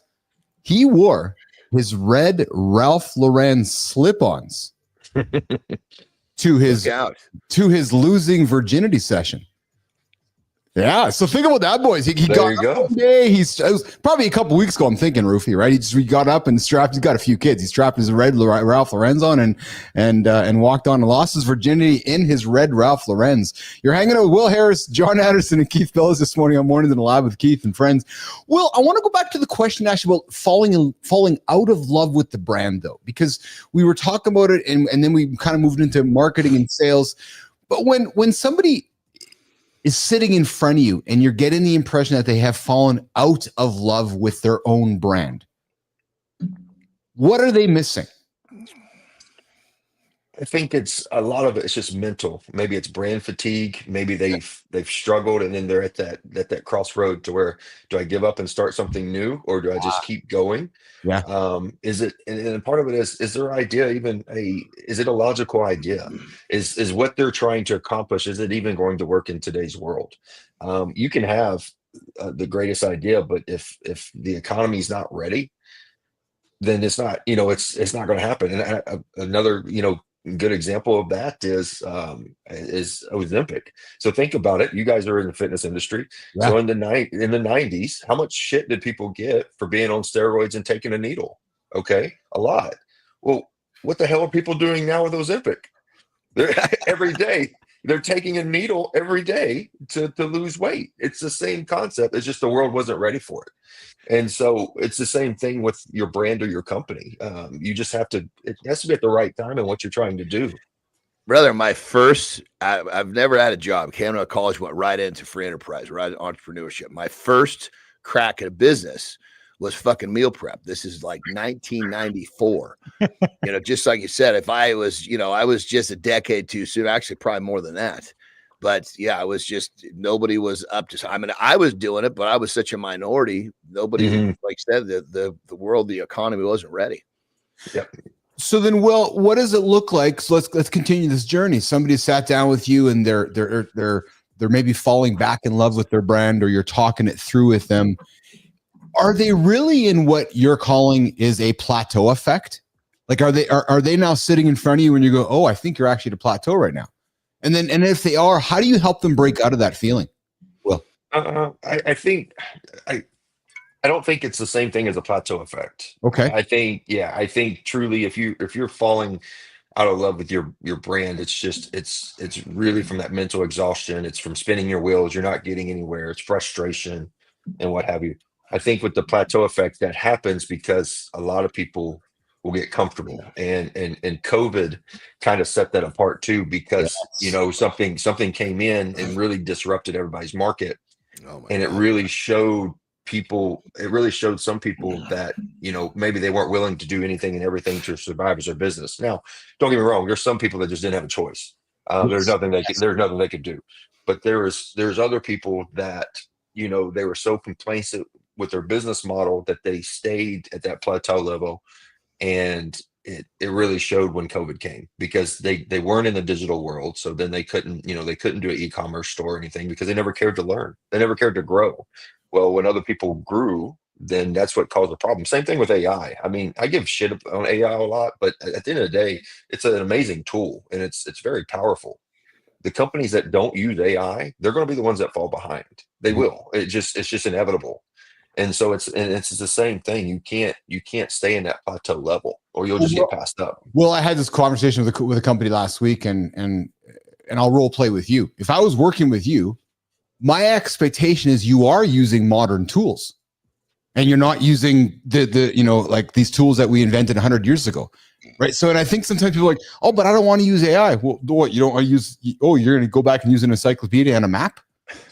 he wore his red Ralph Lauren slip-ons to his losing virginity session. Yeah, so think about that, boys. He There got you up go. one day. It was probably a couple weeks ago. I'm thinking, Roofy, right? He got up and strapped. He's got a few kids. He strapped his red Ralph Lauren's on and walked on and lost his virginity in his red Ralph Lauren's. You're hanging out with Will Harris, John Anderson, and Keith Bilous this morning on Mornings in the Lab with Keith and Friends. Will, I want to go back to the question actually about falling out of love with the brand, though, because we were talking about it and then we kind of moved into marketing and sales. But when somebody is sitting in front of you and you're getting the impression that they have fallen out of love with their own brand, what are they missing? I think it's a lot of it's just mental. Maybe it's brand fatigue. Maybe they've struggled and then they're at that crossroad to where, do I give up and start something new, or do I just keep going? Yeah. Is it, and part of it is their idea even is it a logical idea? Is what they're trying to accomplish, is it even going to work in today's world? You can have the greatest idea, but if the economy is not ready, then it's not, it's not going to happen. And another, good example of that is Olympic. So think about it. You guys are in the fitness industry. Yeah. So in the 90s, how much shit did people get for being on steroids and taking a needle? Okay, a lot. Well, what the hell are people doing now with Ozempic? They're every day. They're taking a needle every day to lose weight. It's the same concept. It's just the world wasn't ready for it. And so it's the same thing with your brand or your company. You just have to, it has to be at the right time and what you're trying to do. Brother, I've never had a job. Came out of college, went right into free enterprise, right into entrepreneurship. My first crack at a business was fucking meal prep. This is like 1994. Just like you said, if I was, I was just a decade too soon, actually probably more than that. But yeah, I was just, nobody was up to, I mean, I was doing it, but I was such a minority. Nobody, like I said, the world, the economy wasn't ready. Yep. So then, Will, what does it look like? So let's continue this journey. Somebody sat down with you and they're maybe falling back in love with their brand, or you're talking it through with them. Are they really in what you're calling is a plateau effect? Like, are they now sitting in front of you and you go, oh, I think you're actually at a plateau right now? And if they are, how do you help them break out of that feeling? Well, I don't think it's the same thing as a plateau effect. Okay. I think truly, if you're falling out of love with your brand, it's really from that mental exhaustion. It's from spinning your wheels. You're not getting anywhere. It's frustration and what have you. I think with the plateau effect, that happens because a lot of people will get comfortable, and COVID kind of set that apart too, because something came in and really disrupted everybody's market. And it really showed some people that maybe they weren't willing to do anything and everything to survive as their business. Now, don't get me wrong, there's some people that just didn't have a choice. There's nothing they could do. But there's other people that they were so complacent with their business model that they stayed at that plateau level. And it really showed when COVID came, because they weren't in the digital world. So then they couldn't do an e-commerce store or anything, because they never cared to learn. They never cared to grow. Well, when other people grew, then that's what caused the problem. Same thing with AI. I mean, I give shit on AI a lot, but at the end of the day, it's an amazing tool and it's very powerful. The companies that don't use AI, they're going to be the ones that fall behind. They will. It's just inevitable. And so it's the same thing. You can't stay in that plateau level, or you'll just get passed up. Well, I had this conversation with a company last week, and I'll role play with you. If I was working with you, my expectation is you are using modern tools, and you're not using the like these tools that we invented 100 years ago, right? So, and I think sometimes people are like, oh, but I don't want to use AI. Well, what, you don't want to use? Oh, you're going to go back and use an encyclopedia and a map?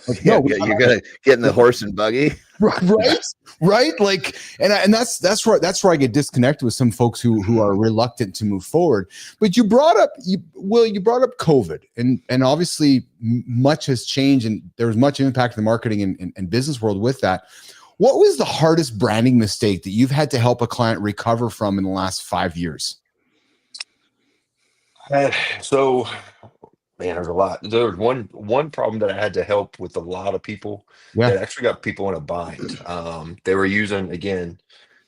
Like, no, you're gonna get in the horse and buggy, right? Like, and that's where I get disconnected with some folks who are reluctant to move forward. But you brought up COVID, and obviously much has changed, and there was much impact in the marketing and business world with that. What was the hardest branding mistake that you've had to help a client recover from in the last 5 years? So, man, there's a lot. There was one problem that I had to help with a lot of people that actually got people in a bind. They were using, again,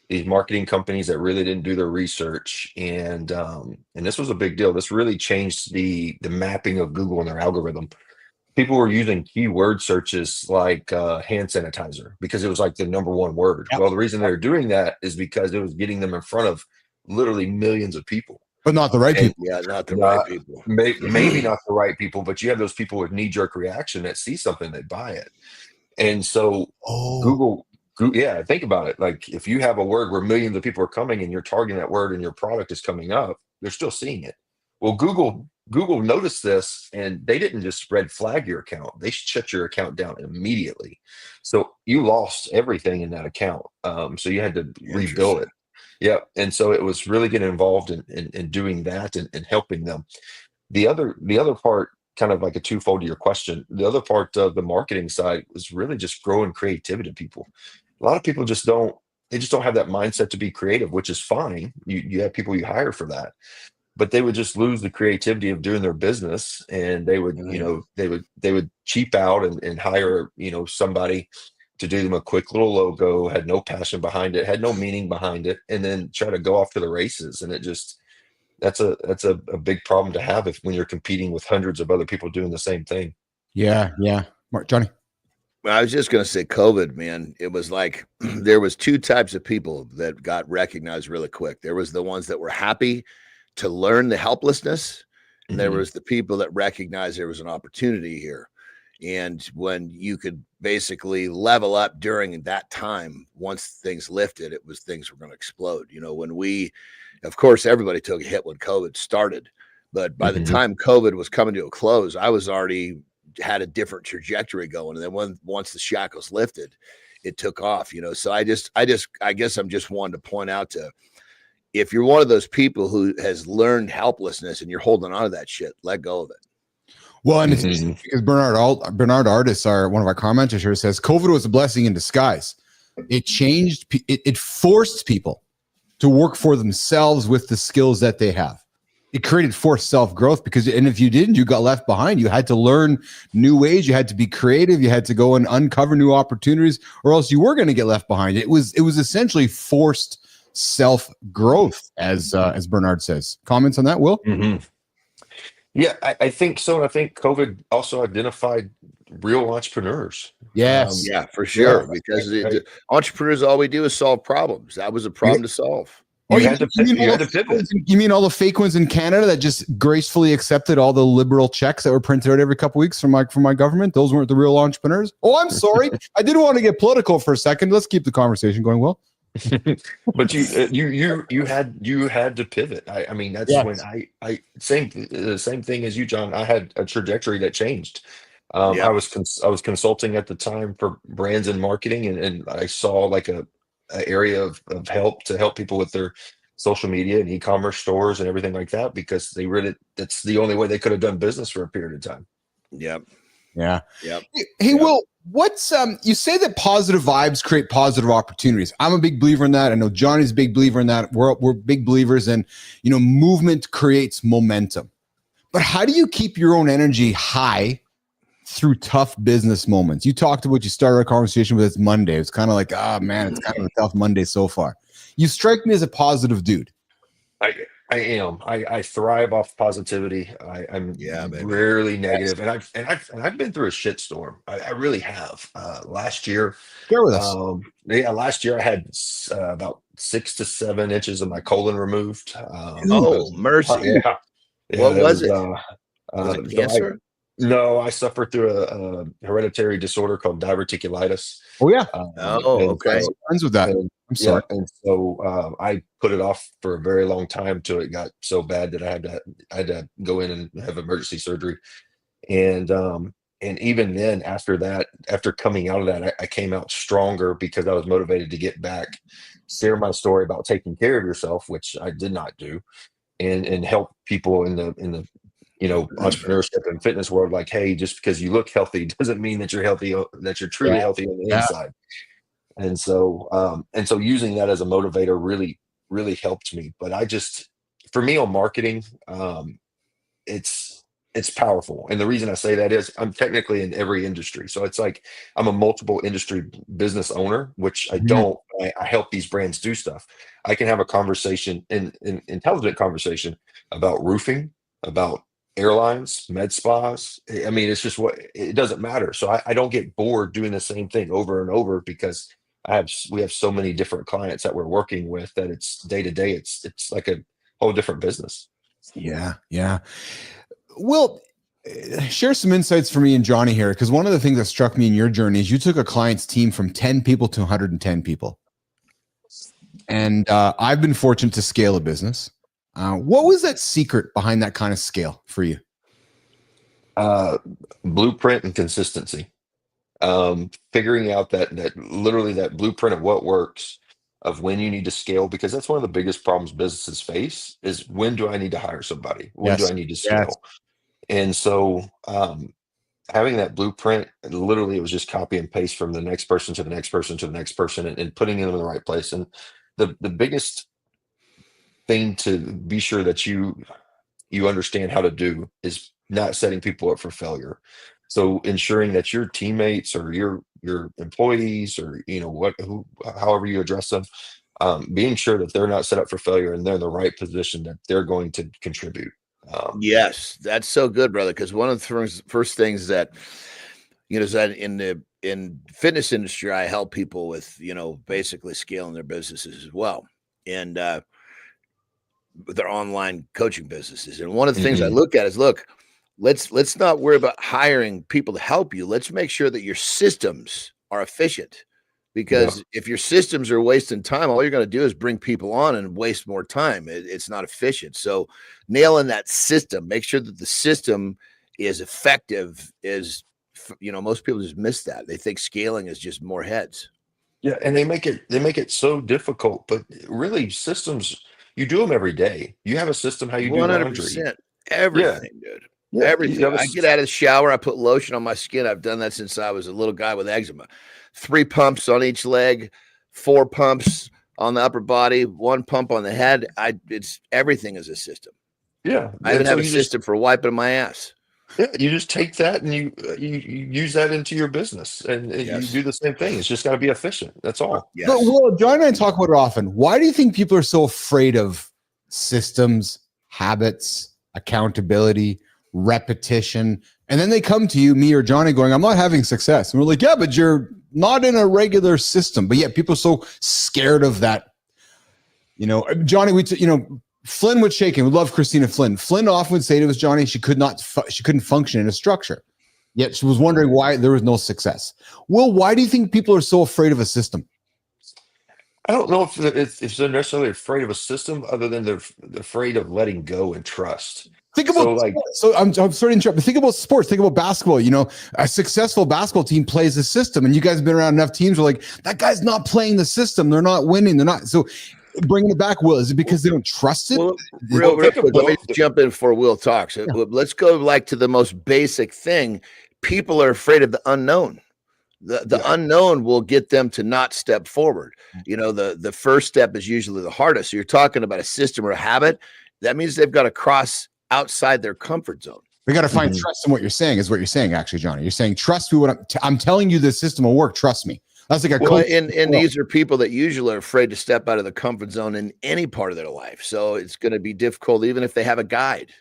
these marketing companies that really didn't do their research, and this was a big deal. This really changed the mapping of Google and their algorithm. people were using keyword searches like hand sanitizer because it was like the number one word. Yep. Well, the reason they were doing that is because it was getting them in front of literally millions of people. But not the right And people. Yeah, not the right people. maybe not the right people, but you have those people with knee-jerk reaction that see something, they buy it. And so Google, yeah, think about it. Like if you have a word where millions of people are coming and you're targeting that word and your product is coming up, they're still seeing it. Well, Google noticed this and they didn't just red flag your account. They shut your account down immediately. So you lost everything in that account. So you had to rebuild it. Yeah. And so it was really getting involved in doing that and helping them. The other part, kind of like a twofold to your question, the other part of the marketing side was really just growing creativity to people. A lot of people just don't have that mindset to be creative, which is fine. You have people you hire for that, but they would just lose the creativity of doing their business, and they would, they would cheap out and hire, somebody to do them a quick little logo, had no passion behind it, had no meaning behind it, and then try to go off to the races. And it just, that's a big problem to have when you're competing with hundreds of other people doing the same thing. Yeah. Johnny. Well, I was just going to say COVID, man. It was like there was two types of people that got recognized really quick. There was the ones that were happy to learn the helplessness, and there was the people that recognized there was an opportunity here. And when you could basically level up during that time, once things lifted, it was things were going to explode. When of course, everybody took a hit when COVID started, but by the time COVID was coming to a close, I was already had a different trajectory going. And then once the shackles lifted, it took off, So I guess I'm just wanting to point out if you're one of those people who has learned helplessness and you're holding on to that shit, let go of it. Well, and it's because Bernard Artis, one of our commenters here, says COVID was a blessing in disguise. It changed, it forced people to work for themselves with the skills that they have. It created forced self-growth and if you didn't, you got left behind. You had to learn new ways. You had to be creative. You had to go and uncover new opportunities, or else you were going to get left behind. It was essentially forced self-growth, as Bernard says. Comments on that, Will? Yeah, I think so. I think COVID also identified real entrepreneurs. Yes. Yeah, for sure. Because entrepreneurs, all we do is solve problems. That was a problem to solve. You had to pivot. You mean all the fake ones in Canada that just gracefully accepted all the liberal checks that were printed out every couple of weeks from my government? Those weren't the real entrepreneurs. Oh, I'm sorry. I didn't want to get political for a second. Let's keep the conversation going, Will. But you had to pivot. I mean, that's when the same thing as you, John. I had a trajectory that changed. I was consulting at the time for brands and marketing, and I saw like a area of help to help people with their social media and e-commerce stores and everything like that, because that's the only way they could have done business for a period of time. Yep. Yeah. Yep. Hey, Will, what's you say that positive vibes create positive opportunities. I'm a big believer in that. I know Johnny's a big believer in that. We're big believers in, movement creates momentum. But how do you keep your own energy high through tough business moments? You talked about, you started a conversation with, it's Monday. It's kind of like, man, it's kind of a tough Monday so far. You strike me as a positive dude. I am. I thrive off positivity. I'm rarely negative, and I've been through a shitstorm. I really have. Last year, share with us. Last year I had about 6 to 7 inches of my colon removed. Mercy! Yeah. What was it? Was it cancer? No, I suffered through a hereditary disorder called diverticulitis. Oh yeah. Okay. Friends with that. I'm sorry. Yeah, and so I put it off for a very long time till it got so bad that I had to go in and have emergency surgery. And even then, after coming out of that, I came out stronger because I was motivated to get back, share my story about taking care of yourself, which I did not do, and help people in the entrepreneurship and fitness world. Like, hey, just because you look healthy doesn't mean that you're healthy, that you're truly healthy on the inside. And so using that as a motivator really, really helped me. But for me on marketing, it's powerful. And the reason I say that is I'm technically in every industry. So it's like I'm a multiple industry business owner, which I help these brands do stuff. I can have a conversation, an intelligent conversation about roofing, about airlines, med spas. I mean, it's just what it doesn't matter. So I don't get bored doing the same thing over and over because we have so many different clients that we're working with that it's day to day. It's like a whole different business. Yeah. Yeah. Will, share some insights for me and Johnny here, because one of the things that struck me in your journey is you took a client's team from 10 people to 110 people. And I've been fortunate to scale a business. What was that secret behind that kind of scale for you? Blueprint and consistency. Figuring out that literally that blueprint of what works, of when you need to scale, because that's one of the biggest problems businesses face is, when do I need to hire somebody? When do I need to scale? And so having that blueprint, literally it was just copy and paste from the next person to the next person to the next person, and putting them in the right place. And the biggest thing to be sure that you understand how to do is not setting people up for failure. So ensuring that your teammates or your employees, or however you address them, being sure that they're not set up for failure and they're in the right position that they're going to contribute. Yes, that's so good, brother. Because one of the first things that, is that in fitness industry, I help people with, basically scaling their businesses as well. And with their online coaching businesses. And one of the things I look at is, let's not worry about hiring people to help you. Let's make sure that your systems are efficient. Because if your systems are wasting time, all you're going to do is bring people on and waste more time. It's not efficient. So nailing that system, make sure that the system is effective, is, most people just miss that. They think scaling is just more heads. Yeah. And they make it so difficult, but really systems, you do them every day. You have a system, how you do laundry. 100%. Everything, dude. Yeah, everything. I get out of the shower, I put lotion on my skin. I've done that since I was a little guy with eczema. 3 pumps on each leg, 4 pumps on the upper body, 1 pump on the head. It's everything is a system. Yeah. I even have a system for wiping my ass. Yeah, you just take that and you use that into your business, and you do the same thing. It's just got to be efficient. That's all. Yes. But Will, John and I talk about it often. Why do you think people are so afraid of systems, habits, accountability, repetition? And then they come to you, me or Johnny, going, I'm not having success. And we're like, yeah, but you're not in a regular system. But yet people are so scared of that. Johnny, Flynn would shake him. We love Christina Flynn. Flynn often would say to us, Johnny, she couldn't function in a structure. Yet she was wondering why there was no success. Will, why do you think people are so afraid of a system? I don't know if they're necessarily afraid of a system, other than they're afraid of letting go and trust. Think about I'm sorry to interrupt, but think about sports. Think about basketball. A successful basketball team plays a system, and you guys have been around enough teams where like, that guy's not playing the system. They're not winning. They're not. So bringing it back, Will, is it because they don't trust it? Well, real quick, let me jump in before Will talks. Yeah. Let's go to the most basic thing. People are afraid of the unknown. The unknown will get them to not step forward. The first step is usually the hardest. So you're talking about a system or a habit. That means they've got to cross outside their comfort zone. We got to find trust in what you're saying, is what you're saying, actually, Johnny. You're saying, trust me. I'm telling you, this system will work. Trust me. That's like and these are people that usually are afraid to step out of the comfort zone in any part of their life. So it's going to be difficult, even if they have a guide.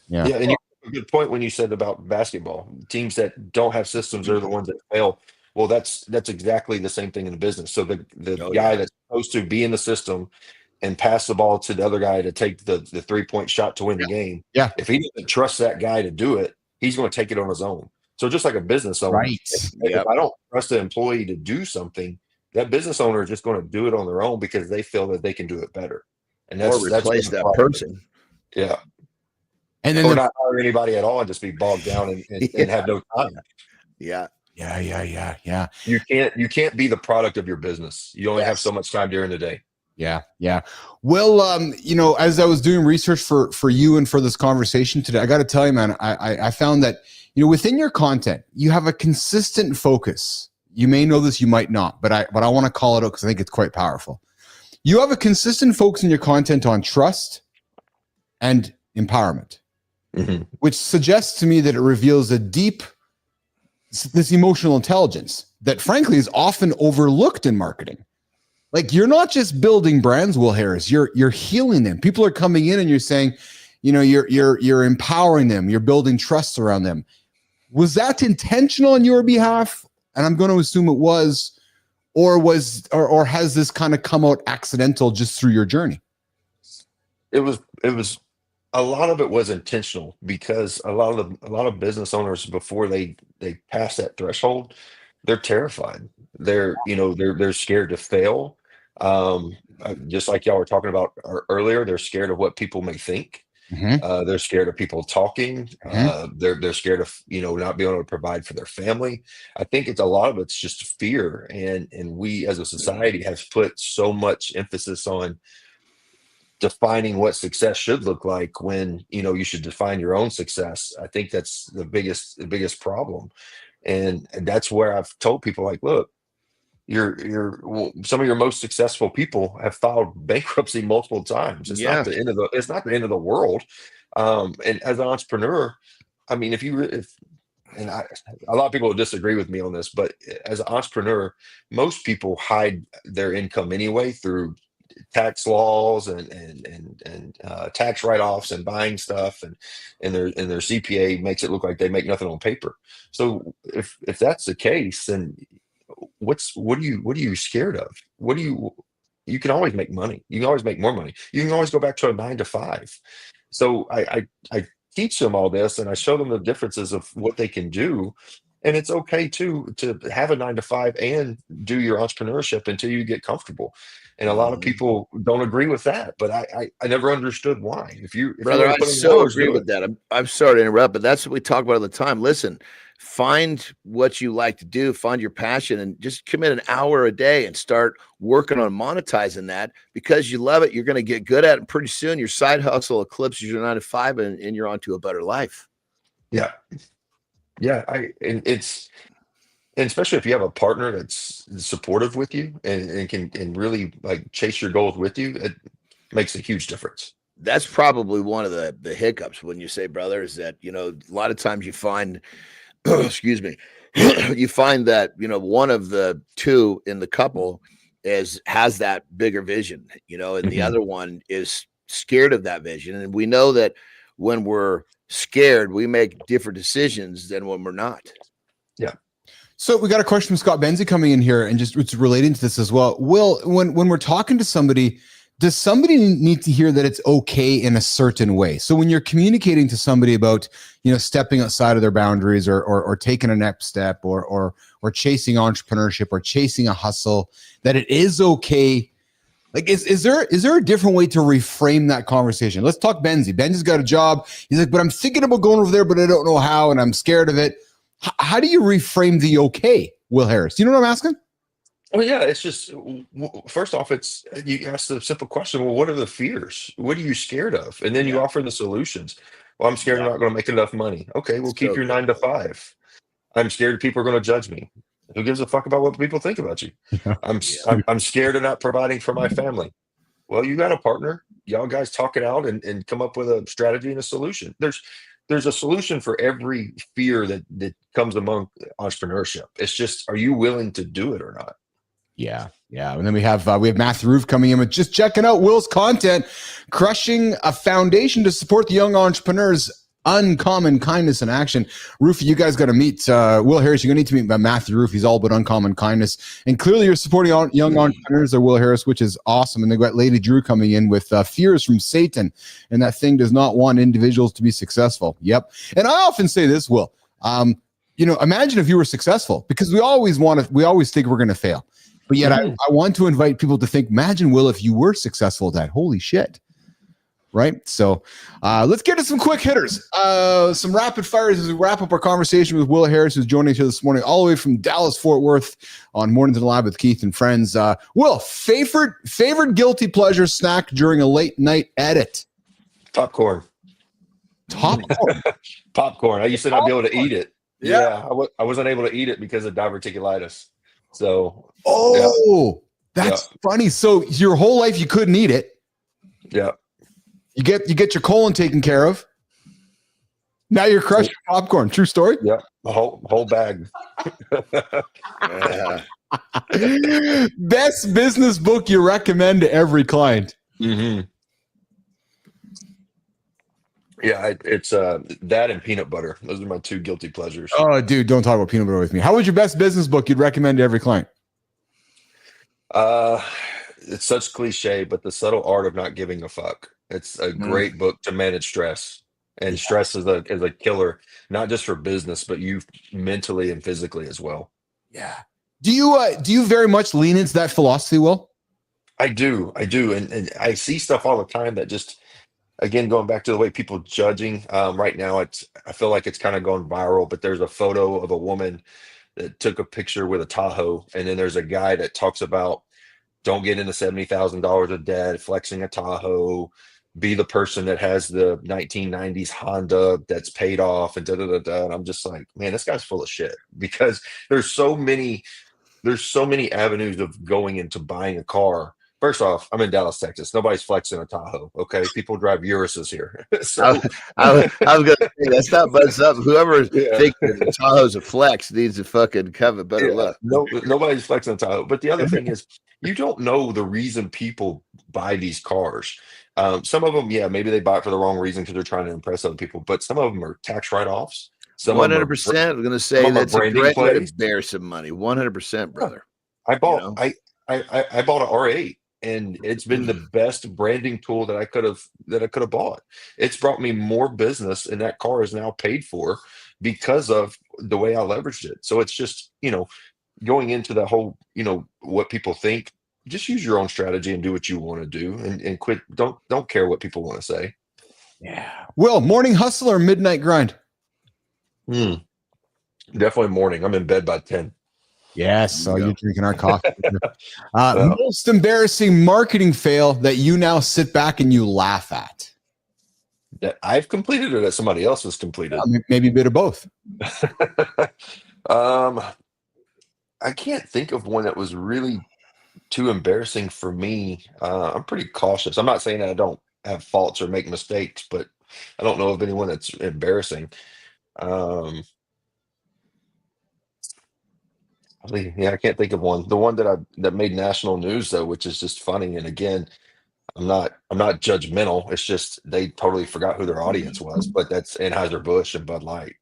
Yeah. And you have a good point when you said about basketball. Teams that don't have systems are the ones that fail. Well, that's exactly the same thing in the business. So the guy that's supposed to be in the system and pass the ball to the other guy to take the 3-point shot to win the game. Yeah. If he doesn't trust that guy to do it, he's going to take it on his own. So just like a business owner, right. If I don't trust the employee to do something, that business owner is just going to do it on their own because they feel that they can do it better. And that's replace that person. Yeah. And then or not hire anybody at all and just be bogged down and have no time. Yeah. Yeah. You can't be the product of your business. You only have so much time during the day. Yeah. Well, as I was doing research for you and for this conversation today, I got to tell you, man, I found that, within your content, you have a consistent focus. You may know this, you might not, but I want to call it out because I think it's quite powerful. You have a consistent focus in your content on trust and empowerment, which suggests to me that it reveals this emotional intelligence that frankly is often overlooked in marketing. Like, you're not just building brands, Will Harris, you're healing them. People are coming in and you're saying, you're empowering them, you're building trust around them. Was that intentional on your behalf? And I'm going to assume it was, or has this kind of come out accidental just through your journey? It was a lot of it was intentional, because a lot of business owners, before they pass that threshold, they're terrified. They're scared to fail. Just like y'all were talking about earlier, they're scared of what people may think. They're scared of people talking. They're scared of not being able to provide for their family. I think a lot of it's just fear, and we as a society have put so much emphasis on defining what success should look like, when you should define your own success. I think that's the biggest problem, and that's where I've told people, like, look, some of your most successful people have filed bankruptcy multiple times. It's not the end of the world. And as an entrepreneur, I mean, a lot of people will disagree with me on this, but as an entrepreneur, most people hide their income anyway through tax laws and tax write-offs and buying stuff, and their CPA makes it look like they make nothing on paper. So if that's the case, then what are you scared of? You can always make money. You can always make more money. You can always go back to a 9 to 5. So I teach them all this, and I show them the differences of what they can do. And it's okay to have a 9 to 5 and do your entrepreneurship until you get comfortable. And a lot of people don't agree with that, but I never understood why. Brother, I so agree with that. I'm sorry to interrupt, but that's what we talk about all the time. Listen, find what you like to do, find your passion, and just commit an hour a day and start working on monetizing that, because you love it. You're going to get good at it. And pretty soon your side hustle eclipses your 9 to 5, and you're onto a better life. Yeah. Yeah. And especially if you have a partner that's supportive with you and can really like chase your goals with you, it makes a huge difference. That's probably one of the hiccups, when you say, brother, is that, a lot of times you find, excuse me, you find that, one of the two in the couple has that bigger vision, and the other one is scared of that vision. And we know that when we're scared, we make different decisions than when we're not. Yeah. So we got a question from Scott Benzie coming in here, and just it's relating to this as well. Will, when we're talking to somebody, does somebody need to hear that it's okay in a certain way? So when you're communicating to somebody about, stepping outside of their boundaries, or taking a next step, or chasing entrepreneurship, or chasing a hustle, that it is okay. Like, is there a different way to reframe that conversation? Let's talk Benzie. Benzie's got a job. He's like, but I'm thinking about going over there, but I don't know how, and I'm scared of it. How do you reframe the okay, Will Harris? Do you know what I'm asking? Well, yeah, it's just, first off, you ask the simple question, well, what are the fears? What are you scared of? And then you offer the solutions. Well, I'm scared I'm not going to make enough money. Okay, well, keep your 9 to 5. I'm scared people are going to judge me. Who gives a fuck about what people think about you? I'm scared of not providing for my family. Well, you got a partner. Y'all guys talk it out and come up with a strategy and a solution. There's a solution for every fear that comes among entrepreneurship. It's just, are you willing to do it or not? Yeah. And then we have Matthew Roof coming in with just checking out Will's content, crushing a foundation to support the young entrepreneurs. Uncommon kindness in action. Roof, you guys got to meet Will Harris. You're going to need to meet Matthew Roof. He's all about uncommon kindness. And clearly you're supporting young entrepreneurs at Will Harris, which is awesome. And they've got Lady Drew coming in with fears from Satan. And that thing does not want individuals to be successful. Yep. And I often say this, Will, imagine if you were successful, because we always think we're going to fail. But yet I want to invite people to think, imagine, Will, if you were successful at that. Holy shit. Right? So let's get to some quick hitters. Some rapid fires as we wrap up our conversation with Will Harris, who's joining us here this morning, all the way from Dallas, Fort Worth, on Mornings in the Lab with Keith and Friends. Will, favorite guilty pleasure snack during a late night edit? Popcorn. Popcorn. I used to not be able to eat it. Yeah. I wasn't able to eat it because of diverticulitis. So. That's funny. So your whole life you couldn't eat it. Yeah. You get your colon taken care of. Now you're crushing popcorn. True story? Yeah, a whole bag. Best business book you recommend to every client? Mm-hmm. Yeah, it's that and peanut butter. Those are my two guilty pleasures. Oh, dude, don't talk about peanut butter with me. How was your best business book you'd recommend to every client? Uh, it's such cliche, but The Subtle Art of Not Giving a Fuck. It's a great book to manage stress. And stress is a killer, not just for business, but you mentally and physically as well. Yeah. Do you very much lean into that philosophy, Will? I do, and I see stuff all the time that just, again, going back to the way people judging. Right now, I feel like it's kind of going viral, but there's a photo of a woman that took a picture with a Tahoe, and then there's a guy that talks about don't get into $70,000 of debt, flexing a Tahoe, be the person that has the 1990s Honda that's paid off, and da da da da. And I'm just like, man, this guy's full of shit because there's so many avenues of going into buying a car. First off, I'm in Dallas, Texas. Nobody's flexing a Tahoe. Okay, people drive Uruses here. So I was gonna say that's not buzz up. Whoever yeah. thinks that Tahoe's a flex needs to fucking cover better luck. No, nobody's flexing a Tahoe. But the other thing is, you don't know the reason people buy these cars. Some of them, yeah, maybe they buy it for the wrong reason because they're trying to impress other people. But some of them are tax write-offs. 100%. I'm gonna say that's a great way to bear some money. 100%, brother. I bought I bought an R8, and it's been the best branding tool that I could have bought. It's brought me more business, and that car is now paid for because of the way I leveraged it. So it's just, going into the whole, what people think, just use your own strategy and do what you want to do, and quit. Don't care what people want to say. Yeah. Will, morning hustle or midnight grind? Definitely morning. I'm in bed by 10. Yes. So you're drinking our coffee. Most embarrassing marketing fail that you now sit back and you laugh at? That I've completed or that somebody else has completed? Maybe a bit of both. I can't think of one that was really too embarrassing for me. I'm pretty cautious. I'm not saying that I don't have faults or make mistakes, but I don't know of anyone that's embarrassing. Yeah, I can't think of one. The one that made national news though, which is just funny. And again, I'm not judgmental. It's just they totally forgot who their audience was. But that's Anheuser-Busch and Bud Light.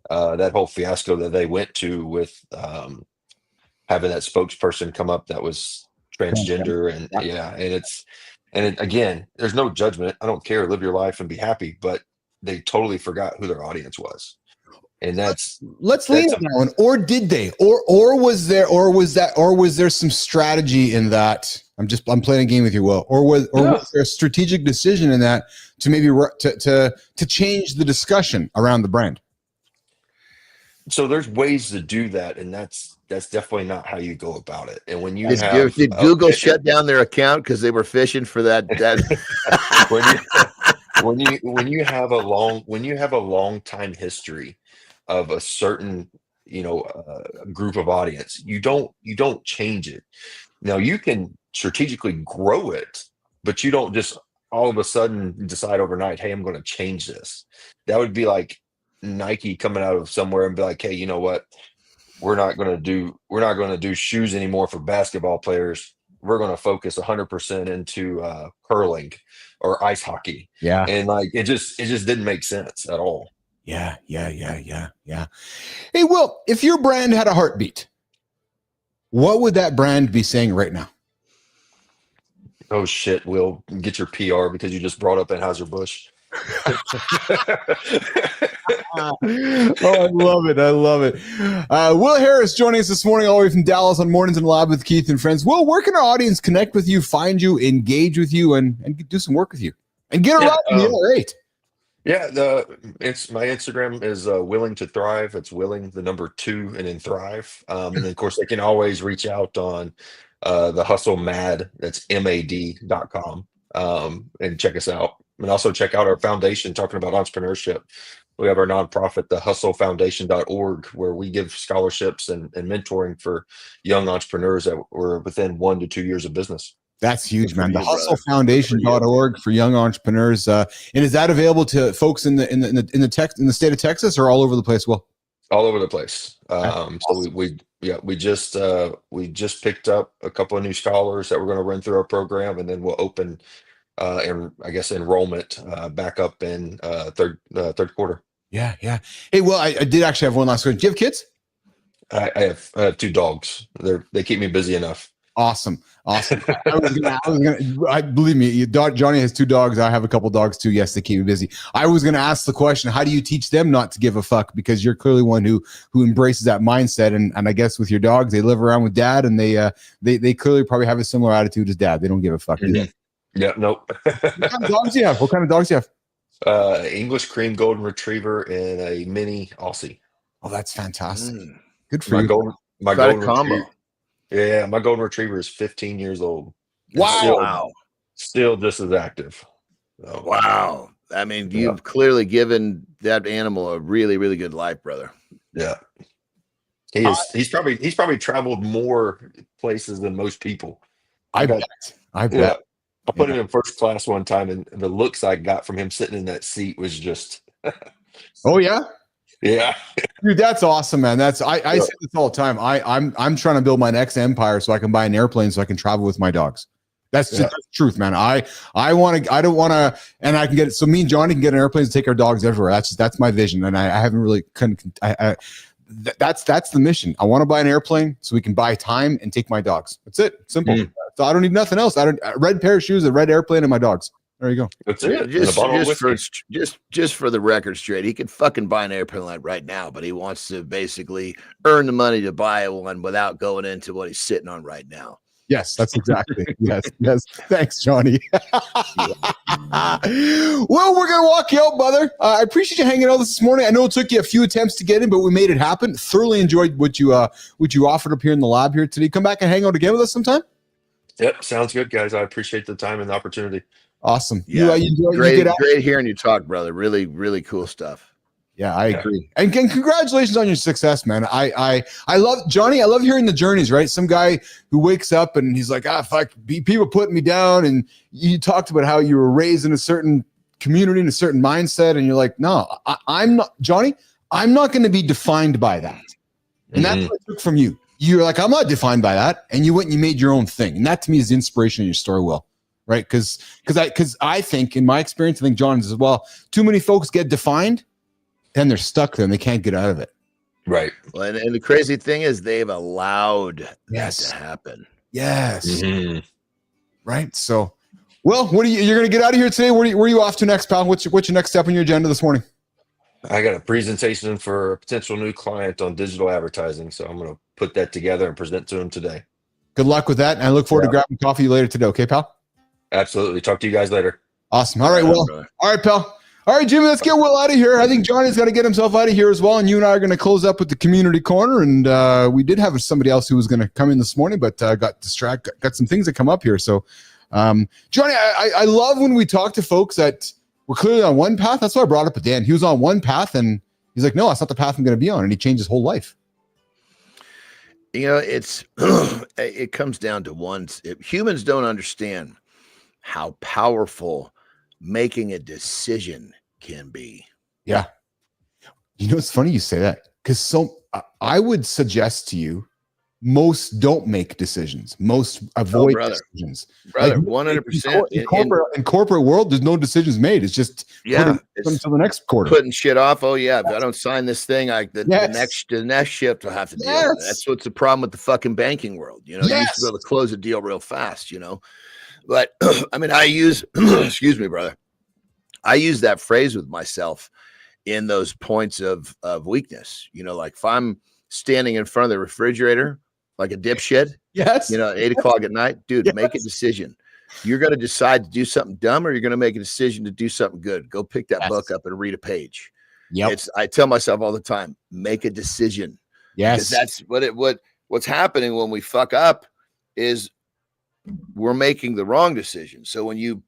That whole fiasco that they went to with having that spokesperson come up that was transgender, and again, there's no judgment. I don't care. Live your life and be happy. But they totally forgot who their audience was. And let's lean on that one. Or did they? Or was there some strategy in that? I'm playing a game with you, Will. Or was there a strategic decision in that to maybe to change the discussion around the brand? So there's ways to do that, and that's definitely not how you go about it. And when you did Google shut down their account because they were fishing for that? when you have a long time history of a certain group of audience, you don't change it. Now you can strategically grow it, but you don't just all of a sudden decide overnight, hey, I'm going to change this. That would be like Nike coming out of somewhere and be like, hey, you know what, we're not going to do shoes anymore for basketball players. We're going to focus 100% into curling or ice hockey. Yeah. And like it just didn't make sense at all. Yeah. Hey, Will, if your brand had a heartbeat, what would that brand be saying right now? Oh shit, Will, get your PR because you just brought up Anheuser-Busch. Oh, I love it. Will Harris joining us this morning all the way from Dallas on Mornings in the Lab with Keith and Friends. Will, where can our audience connect with you, find you, engage with you, and do some work with you? And get around in the L8. Yeah, my Instagram is willing to thrive. It's willing, the number 2, and then thrive. And then of course they can always reach out on the hustle mad, that's MAD.com, and check us out. And also check out our foundation talking about entrepreneurship. We have our nonprofit, the hustlefoundation.org, where we give scholarships and mentoring for young entrepreneurs that were within 1 to 2 years of business. That's huge, man. The hustlefoundation.org for young entrepreneurs. And is that available to folks in the state of Texas or all over the place? Well, all over the place. So we just picked up a couple of new scholars that we're going to run through our program, and then we'll open and I guess enrollment back up in third quarter. Yeah. Hey, well, I did actually have one last question. Do you have kids? I have 2 dogs. They keep me busy enough. Awesome. I believe me, Johnny has 2 dogs. I have a couple dogs too. Yes, they keep me busy. I was going to ask the question, how do you teach them not to give a fuck? Because you're clearly one who embraces that mindset. And I guess with your dogs, they live around with dad, and they clearly probably have a similar attitude as dad. They don't give a fuck. Mm-hmm. Yeah, nope. What kind of dogs do you have? What kind of dogs do you have? English cream golden retriever and a mini Aussie. Oh, that's fantastic. Good for you. My golden combo. Yeah, my golden retriever is 15 years old. Wow. Still just as active. So, wow. I mean, you've clearly given that animal a really, really good life, brother. Yeah. He is. He's probably traveled more places than most people. I bet. Yeah, I put him in first class one time, and the looks I got from him sitting in that seat was just. Oh yeah. Yeah, dude, that's awesome, man. I say this all the time. I'm trying to build my next empire so I can buy an airplane so I can travel with my dogs. That's just the truth, man. I don't want to, and I can get it. So me and Johnny can get an airplane to take our dogs everywhere. That's my vision, and I haven't really that's the mission. I want to buy an airplane so we can buy time and take my dogs. That's it. Simple. So I don't need nothing else. I red pair of shoes, a red airplane, and my dogs. There you go. That's it. Just for the record straight, he could fucking buy an airplane right now, but he wants to basically earn the money to buy one without going into what he's sitting on right now. Yes, that's exactly. yes. Thanks, Johnny. Well, we're gonna walk you out, brother. I appreciate you hanging out this morning. I know it took you a few attempts to get in, but we made it happen. Thoroughly enjoyed what you offered up here in the lab here today. Come back and hang out again with us sometime. Yep, sounds good, guys. I appreciate the time and the opportunity. Awesome. Yeah, great hearing you talk, brother. Really, really cool stuff. Yeah, I agree. And congratulations on your success, man. I love Johnny. I love hearing the journeys, right? Some guy who wakes up and he's like, fuck, people putting me down. And you talked about how you were raised in a certain community, in a certain mindset. And you're like, no, I'm not, Johnny, I'm not going to be defined by that. And that's what I took from you. You're like, I'm not defined by that. And you went and you made your own thing. And that to me is the inspiration of your story, Will. Right? Because I think, in my experience, I think John's as well, too many folks get defined, then they're stuck there and they can't get out of it. Right. Well, and the crazy thing is they've allowed that to happen. Yes. Mm-hmm. Right. So, well, you're going to get out of here today? Where are you off to next, pal? What's your next step on your agenda this morning? I got a presentation for a potential new client on digital advertising. So I'm going to put that together and present to him today. Good luck with that. And I look forward to grabbing coffee later today. Okay, pal? Absolutely. Talk to you guys later. Awesome. All right, Will. All right, pal. All right, Jimmy, let's get Will out of here. I think Johnny's got to get himself out of here as well. And you and I are going to close up with the community corner. And we did have somebody else who was going to come in this morning, but got distracted, got some things that come up here. So, Johnny, I love when we talk to folks that were clearly on one path. That's why I brought up with Dan. He was on one path and he's like, no, that's not the path I'm going to be on. And he changed his whole life. You know, it comes down to humans don't understand how powerful making a decision can be. Yeah. You know, it's funny you say that, because I would suggest to you, most don't make decisions. Most avoid decisions. Brother, 100%. In corporate world, there's no decisions made. It's just until the next quarter. Putting shit off. Oh yeah, if I don't sign this thing, the next shift will have to deal with it. That's what's the problem with the fucking banking world. You know, you used to be able to close a deal real fast, you know. But I mean, I use excuse me, brother. I use that phrase with myself in those points of weakness. You know, like if I'm standing in front of the refrigerator like a dipshit, you know, 8 o'clock at night, dude, make a decision. You're going to decide to do something dumb, or you're going to make a decision to do something good. Go pick that book up and read a page. I tell myself all the time, make a decision. Yes. Because that's what's happening when we fuck up is we're making the wrong decision. So when you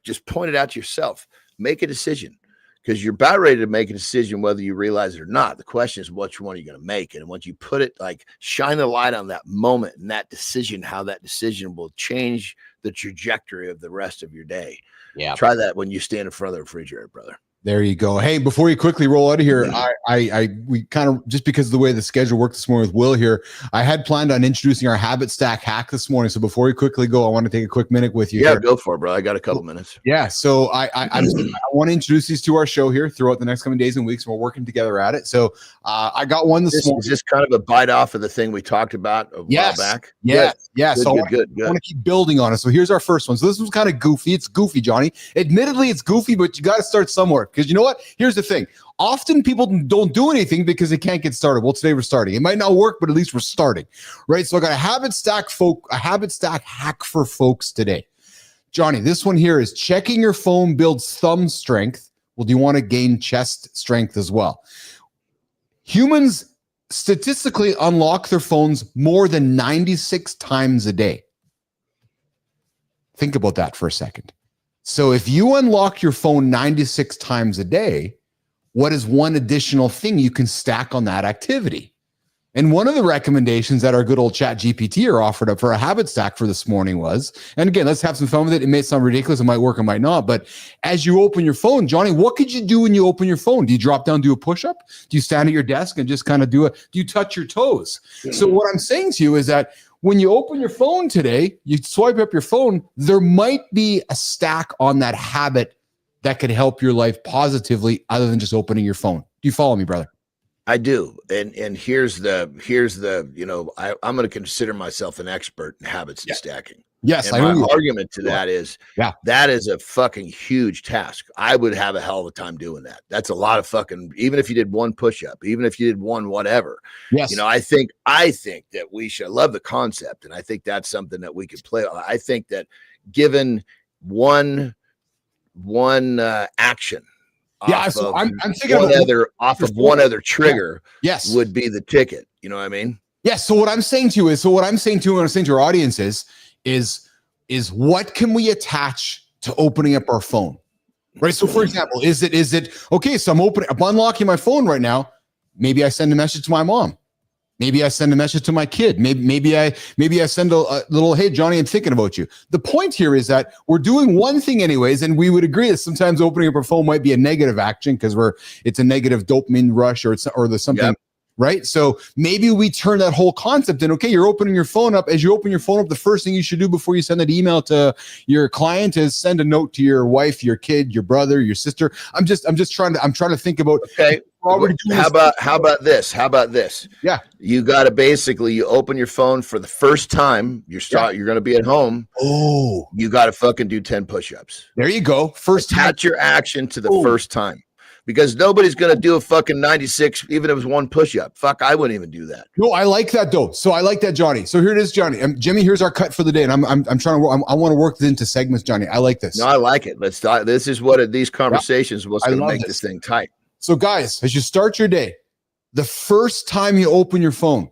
just point it out to yourself, make a decision, because you're about ready to make a decision whether you realize it or not. The question is, which one are you going to make? And once you put it, shine the light on that moment and that decision, how that decision will change the trajectory of the rest of your day. Yeah. Try that when you stand in front of the refrigerator, brother. There you go. Hey, before you quickly roll out of here, we kind of, just because of the way the schedule worked this morning with Will here, I had planned on introducing our habit stack hack this morning. So before we quickly go, I want to take a quick minute with you. Yeah, here. Go for it, bro. I got a couple minutes. Yeah. So I want to introduce these to our show here throughout the next coming days and weeks. And we're working together at it. So I got one this morning. Is this kind of a bite off of the thing we talked about a while back? Yeah. Yeah. Good, so good. I want to keep building on it. So here's our first one. So this was kind of goofy. It's goofy, Johnny. Admittedly, it's goofy, but you got to start somewhere. Because you know what? Here's the thing. Often people don't do anything because they can't get started. Well, today we're starting. It might not work, but at least we're starting, right? So I got a habit stack hack for folks today. Johnny, this one here is checking your phone builds thumb strength. Well, do you want to gain chest strength as well? Humans statistically unlock their phones more than 96 times a day. Think about that for a second. So if you unlock your phone 96 times a day, what is one additional thing you can stack on that activity? And one of the recommendations that our good old Chat GPT are offered up for a habit stack for this morning was, and again, let's have some fun with it. It may sound ridiculous. It might work. It might not. But as you open your phone, Johnny, what could you do when you open your phone? Do you drop down, do a push-up? Do you stand at your desk and just kind of do you touch your toes? So what I'm saying to you is that when you open your phone today, you swipe up your phone, there might be a stack on that habit that could help your life positively other than just opening your phone. Do you follow me, brother? I do. And here's the, I'm going to consider myself an expert in habits and stacking. Yes. And my argument to that is, that is a fucking huge task. I would have a hell of a time doing that. That's a lot of fucking, even if you did one push-up, even if you did one whatever. Yes. I think that we should, I love the concept. And I think that's something that we could play. I think that given one action, so I'm thinking one other trigger, yes, would be the ticket. You know what I mean? Yes. So what I'm saying to you is, what I'm saying to our audience is what can we attach to opening up our phone? Right. So for example, is it okay? So I'm unlocking my phone right now. Maybe I send a message to my mom. Maybe I send a message to my kid. Maybe I send a little, hey, Johnny, I'm thinking about you. The point here is that we're doing one thing anyways, and we would agree that sometimes opening up our phone might be a negative action because it's a negative dopamine rush or there's something. Yep. Right. So maybe we turn that whole concept in. Okay, you're opening your phone up. As you open your phone up, the first thing you should do before you send that email to your client is send a note to your wife, your kid, your brother, your sister. I'm trying to think about. Okay. How about this? Yeah. You got to basically, you open your phone for the first time. You're going to be at home. Oh, you got to fucking do 10 push-ups. There you go. Attach your action to the first time. Because nobody's going to do a fucking 96, even if it was one push-up. Fuck, I wouldn't even do that. No, I like that though. So I like that, Johnny. So here it is, Johnny. Jimmy, here's our cut for the day, and I'm trying to. I want to work this into segments, Johnny. I like this. No, I like it. Let's start. This is what these conversations what's going to make this thing tight. So, guys, as you start your day, the first time you open your phone,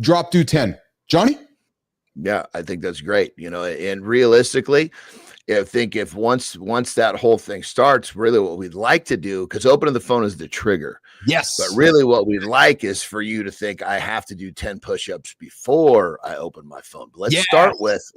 drop do 10. Johnny? Yeah, I think that's great. And realistically, I think if once that whole thing starts, really what we'd like to do, because opening the phone is the trigger. Yes. But really what we'd like is for you to think I have to do 10 push-ups before I open my phone. But let's start with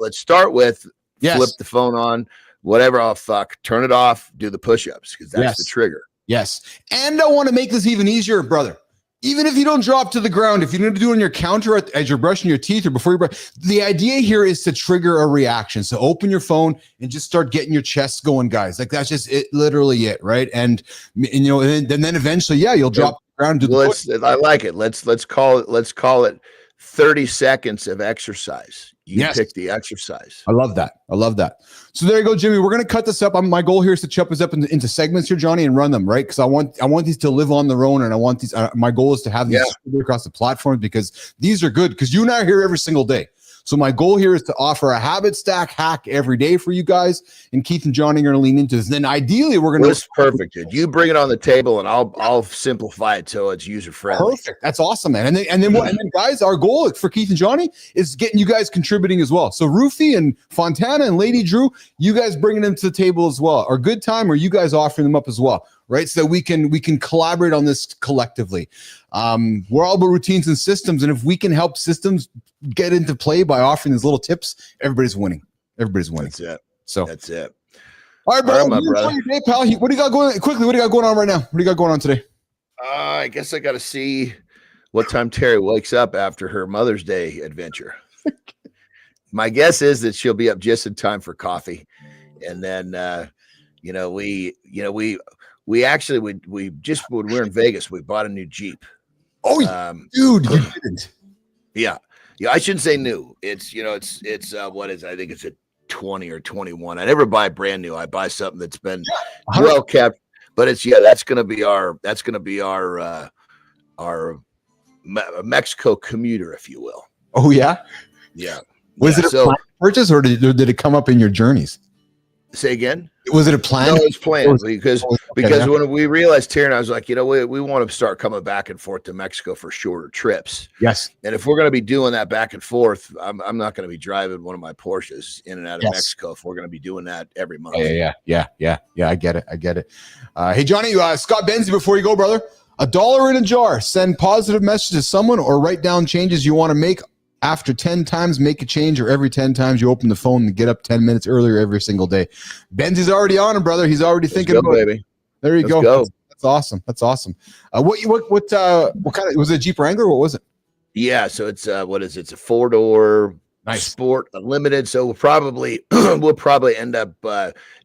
flip the phone on, whatever. Oh, fuck, turn it off, do the push-ups, because that's the trigger. Yes. And I want to make this even easier, brother. Even if you don't drop to the ground, if you need to do it on your counter as you're brushing your teeth or before you brush, the idea here is to trigger a reaction. So open your phone and just start getting your chest going, guys. Like that's just it, literally it, right? And then eventually, you'll drop to the ground. I like it. Let's call it 30 seconds of exercise. You pick the exercise. I love that. So there you go, Jimmy. We're going to cut this up. My goal here is to chop this up into segments here, Johnny, and run them, right? Because I want these to live on their own, and I want these. My goal is to have these across the platform because these are good. Because you and I are here every single day. So my goal here is to offer a habit stack hack every day for you guys, and Keith and Johnny are going to lean into this. And then ideally, we're going to. This is perfect, dude. You bring it on the table, and I'll simplify it so it's user friendly. Perfect. That's awesome, man. And then guys, our goal for Keith and Johnny is getting you guys contributing as well. So Rufy and Fontana and Lady Drew, you guys bringing them to the table as well. Or Good Time, or you guys offering them up as well. Right, so we can collaborate on this collectively. We're all about routines and systems, and if we can help systems get into play by offering these little tips, everybody's winning. That's it. So that's it. All right, bro. All right, my brother. Your day, pal. What do you got going? Quickly, what do you got going on right now? What do you got going on today? I guess I got to see what time Terry wakes up after her Mother's Day adventure. My guess is that she'll be up just in time for coffee, and then we actually we just when we were in Vegas, we bought a new Jeep. Oh, dude, you didn't. Yeah. I shouldn't say new. It's what is it? I think it's a 20 or 21. I never buy brand new. I buy something that's been well kept. But that's gonna be our Mexico commuter, if you will. Oh yeah. Yeah. Was it a planned purchase, or did it come up in your journeys? Say again? Was it a plan? No, it was planned because when we realized, Terry and I was like, we want to start coming back and forth to Mexico for shorter trips. Yes. And if we're going to be doing that back and forth, I'm not going to be driving one of my Porsches in and out of Mexico if we're going to be doing that every month. Yeah. I get it. Hey, Johnny, Scott Benzie, before you go, brother, $1 in a jar. Send positive messages to someone or write down changes you want to make. After 10 times, make a change, or every 10 times you open the phone and get up 10 minutes earlier every single day. Benzie's already on him, brother. He's already thinking about it. Baby. There you go. Go. That's awesome. What kind of, was it a Jeep Wrangler? What was it? Yeah, so it's it's a 4-door Sport Unlimited. So we'll probably end up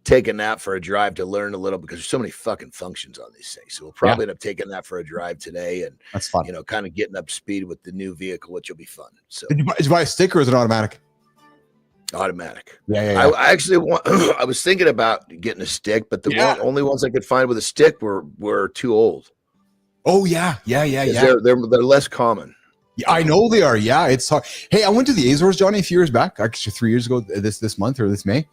taking that for a drive to learn a little, because there's so many fucking functions on these things. So we'll probably end up taking that for a drive today, and that's fun. Kind of getting up to speed with the new vehicle, which will be fun. So did you buy a stick, or is it automatic? Automatic. Yeah. I actually I was thinking about getting a stick, but the only ones I could find with a stick were too old. Oh yeah. They're less common. Yeah, I know they are. Yeah, it's hard. Hey, I went to the Azores, Johnny, a few years back, actually 3 years ago, this month or this May.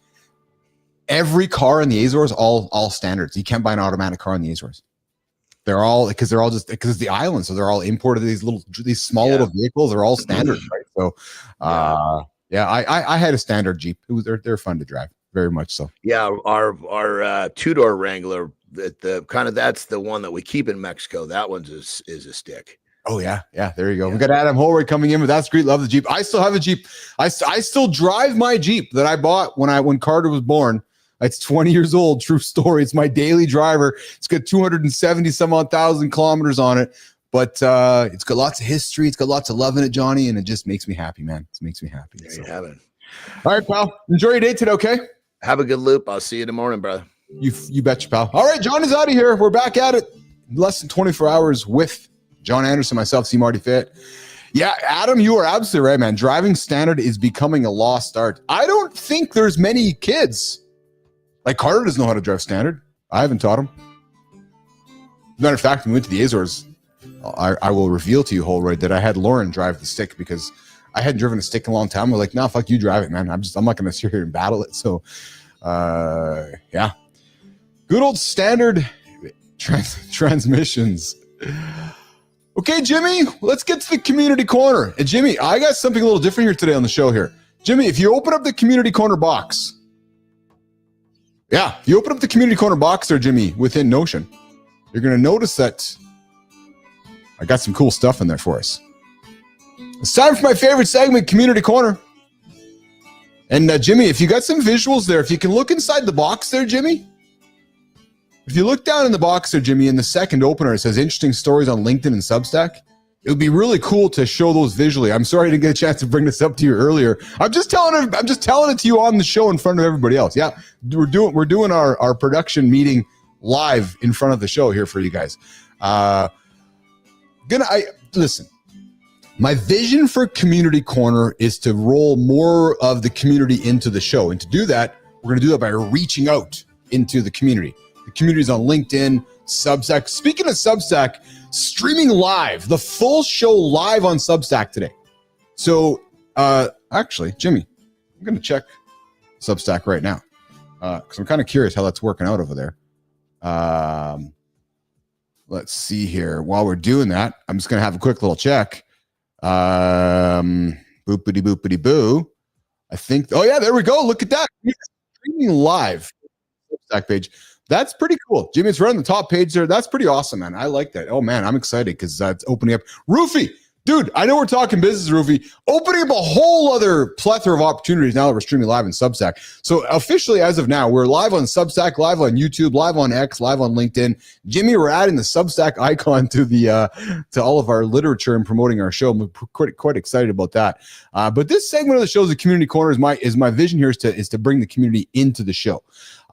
Every car in the Azores, all standards. You can't buy an automatic car in the Azores. They're all because it's the island, so they're all imported. These small little vehicles. They're all standard, right? So, I had a standard Jeep. They're fun to drive, very much so. Yeah, our 2-door Wrangler, that's the one that we keep in Mexico. That one's is a stick. Oh yeah. There you go. We got Adam Holroyd coming in, but that's great. Love the Jeep. I still have a Jeep. I still drive my Jeep that I bought when Carter was born. It's 20 years old. True story. It's my daily driver. It's got 270 some odd thousand kilometers on it, but it's got lots of history. It's got lots of love in it, Johnny, and it just makes me happy, man. It makes me happy. There you have it. All right, pal. Enjoy your day today. Okay. Have a good loop. I'll see you in the morning, brother. You betcha, pal. All right, Johnny's out of here. We're back at it. Less than 24 hours with John Anderson, myself, CMartyFit. Yeah, Adam, you are absolutely right, man. Driving standard is becoming a lost art. I don't think there's many kids. Like Carter doesn't know how to drive standard. I haven't taught him. Matter of fact, when we went to the Azores, I will reveal to you, Holroyd, that I had Lauren drive the stick because I hadn't driven a stick in a long time. We're like, no, fuck you, drive it, man. I'm not going to sit here and battle it. So, yeah. Good old standard transmissions. Okay, Jimmy, let's get to the community corner. And Jimmy, I got something a little different here today on the show here. Jimmy, if you open up the community corner box, if you open up the community corner box there, Jimmy, within Notion, you're going to notice that I got some cool stuff in there for us. It's time for my favorite segment, Community Corner. And Jimmy, if you got some visuals there, if you can look inside the box there, Jimmy. If you look down in the box there, Jimmy, in the second opener, it says interesting stories on LinkedIn and Substack. It would be really cool to show those visually. I'm sorry I didn't get a chance to bring this up to you earlier. I'm just telling it to you on the show in front of everybody else. Yeah, we're doing our production meeting live in front of the show here for you guys. Listen. My vision for Community Corner is to roll more of the community into the show, and to do that, we're going to do that by reaching out into the community. The community is on LinkedIn, Substack. Speaking of Substack, streaming live, the full show live on Substack today. So, actually, Jimmy, I'm going to check Substack right now because I'm kind of curious how that's working out over there. Let's see here. While we're doing that, I'm just going to have a quick little check. Boopity boopity boo. I think. Oh yeah, there we go. Look at that. Streaming live Substack page. That's pretty cool. Jimmy, it's right on the top page there. That's pretty awesome, man. I like that. Oh man, I'm excited because that's opening up. Roofy, Dude, I know we're talking business, Rufy. Opening up a whole other plethora of opportunities now that we're streaming live in Substack. So officially, as of now, we're live on Substack, live on YouTube, live on X, live on LinkedIn. Jimmy, we're adding the Substack icon to the to all of our literature and promoting our show. I'm quite excited about that. But this segment of the show, the Community Corner, is my vision here is to bring the community into the show.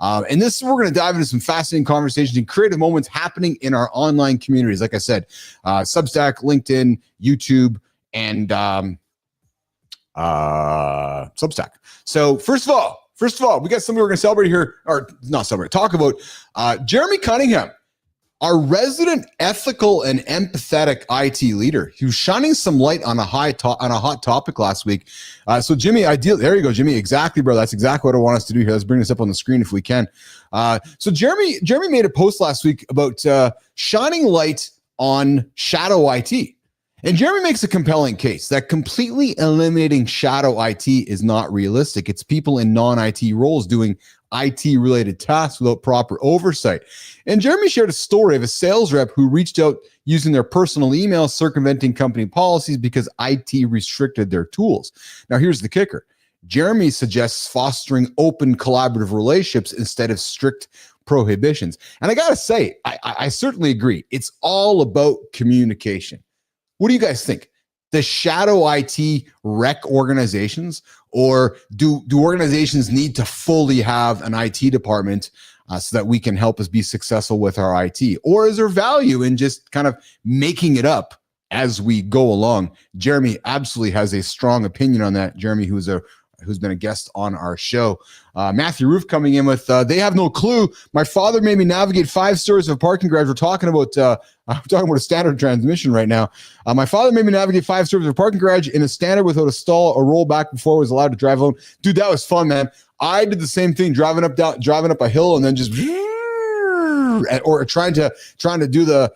And this, we're going to dive into some fascinating conversations and creative moments happening in our online communities. Like I said, Substack, LinkedIn, YouTube, and Substack. So first of all, we got somebody we're going to celebrate here, or not celebrate, talk about Jeremy Cunningham, our resident ethical and empathetic IT leader. He was shining some light on a hot topic last week. So Jimmy, there you go, Jimmy. Exactly, bro. That's exactly what I want us to do here. Let's bring this up on the screen if we can. So Jeremy made a post last week about shining light on shadow IT. And Jeremy makes a compelling case that completely eliminating shadow IT is not realistic. It's people in non-IT roles doing IT-related tasks without proper oversight. And Jeremy shared a story of a sales rep who reached out using their personal email, circumventing company policies because IT restricted their tools. Now, here's the kicker. Jeremy suggests fostering open collaborative relationships instead of strict prohibitions. And I got to say, I certainly agree. It's all about communication. What do you guys think? Does shadow IT wreck organizations, or do organizations need to fully have an IT department so that we can help us be successful with our IT? Or is there value in just kind of making it up as we go along? Jeremy absolutely has a strong opinion on that. Jeremy, who's been a guest on our show. Matthew Roof coming in with, they have no clue. My father made me navigate 5 stories of a parking garage. We're talking about a standard transmission right now. My father made me navigate 5 stories of a parking garage in a standard without a stall or rollback before I was allowed to drive alone. Dude, that was fun, man. I did the same thing, driving up a hill and then just, or trying to do the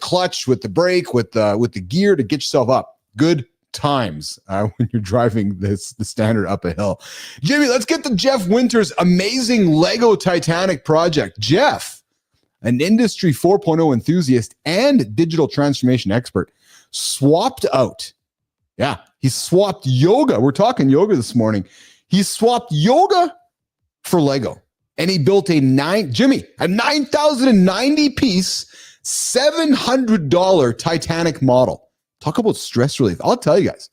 clutch with the brake, with the gear to get yourself up. Good times when you're driving the standard up a hill. Jimmy, let's get to Jeff Winter's amazing Lego Titanic project. Jeff, an industry 4.0 enthusiast and digital transformation expert, swapped out. Yeah, he swapped yoga. We're talking yoga this morning. He swapped yoga for Lego, and he built a 9,090 piece, $700 Titanic model. Talk about stress relief. I'll tell you guys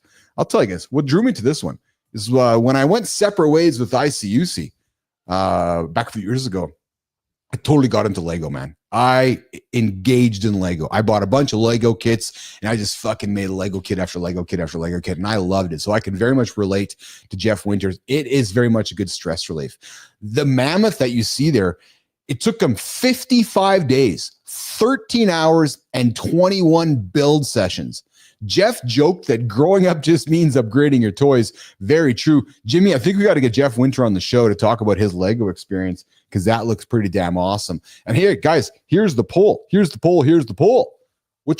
what drew me to this one is when I went separate ways with ICUC back a few years ago. I totally got into Lego, man. I engaged in Lego. I bought a bunch of Lego kits and I just fucking made Lego kit after Lego kit after Lego kit, and I loved it. So I can very much relate to Jeff Winters. It is very much a good stress relief. The mammoth that you see there, it took him 55 days, 13 hours, and 21 build sessions. Jeff joked that growing up just means upgrading your toys. Very true. Jimmy, I think we got to get Jeff Winter on the show to talk about his Lego experience, because that looks pretty damn awesome. And here, guys, here's the poll. What's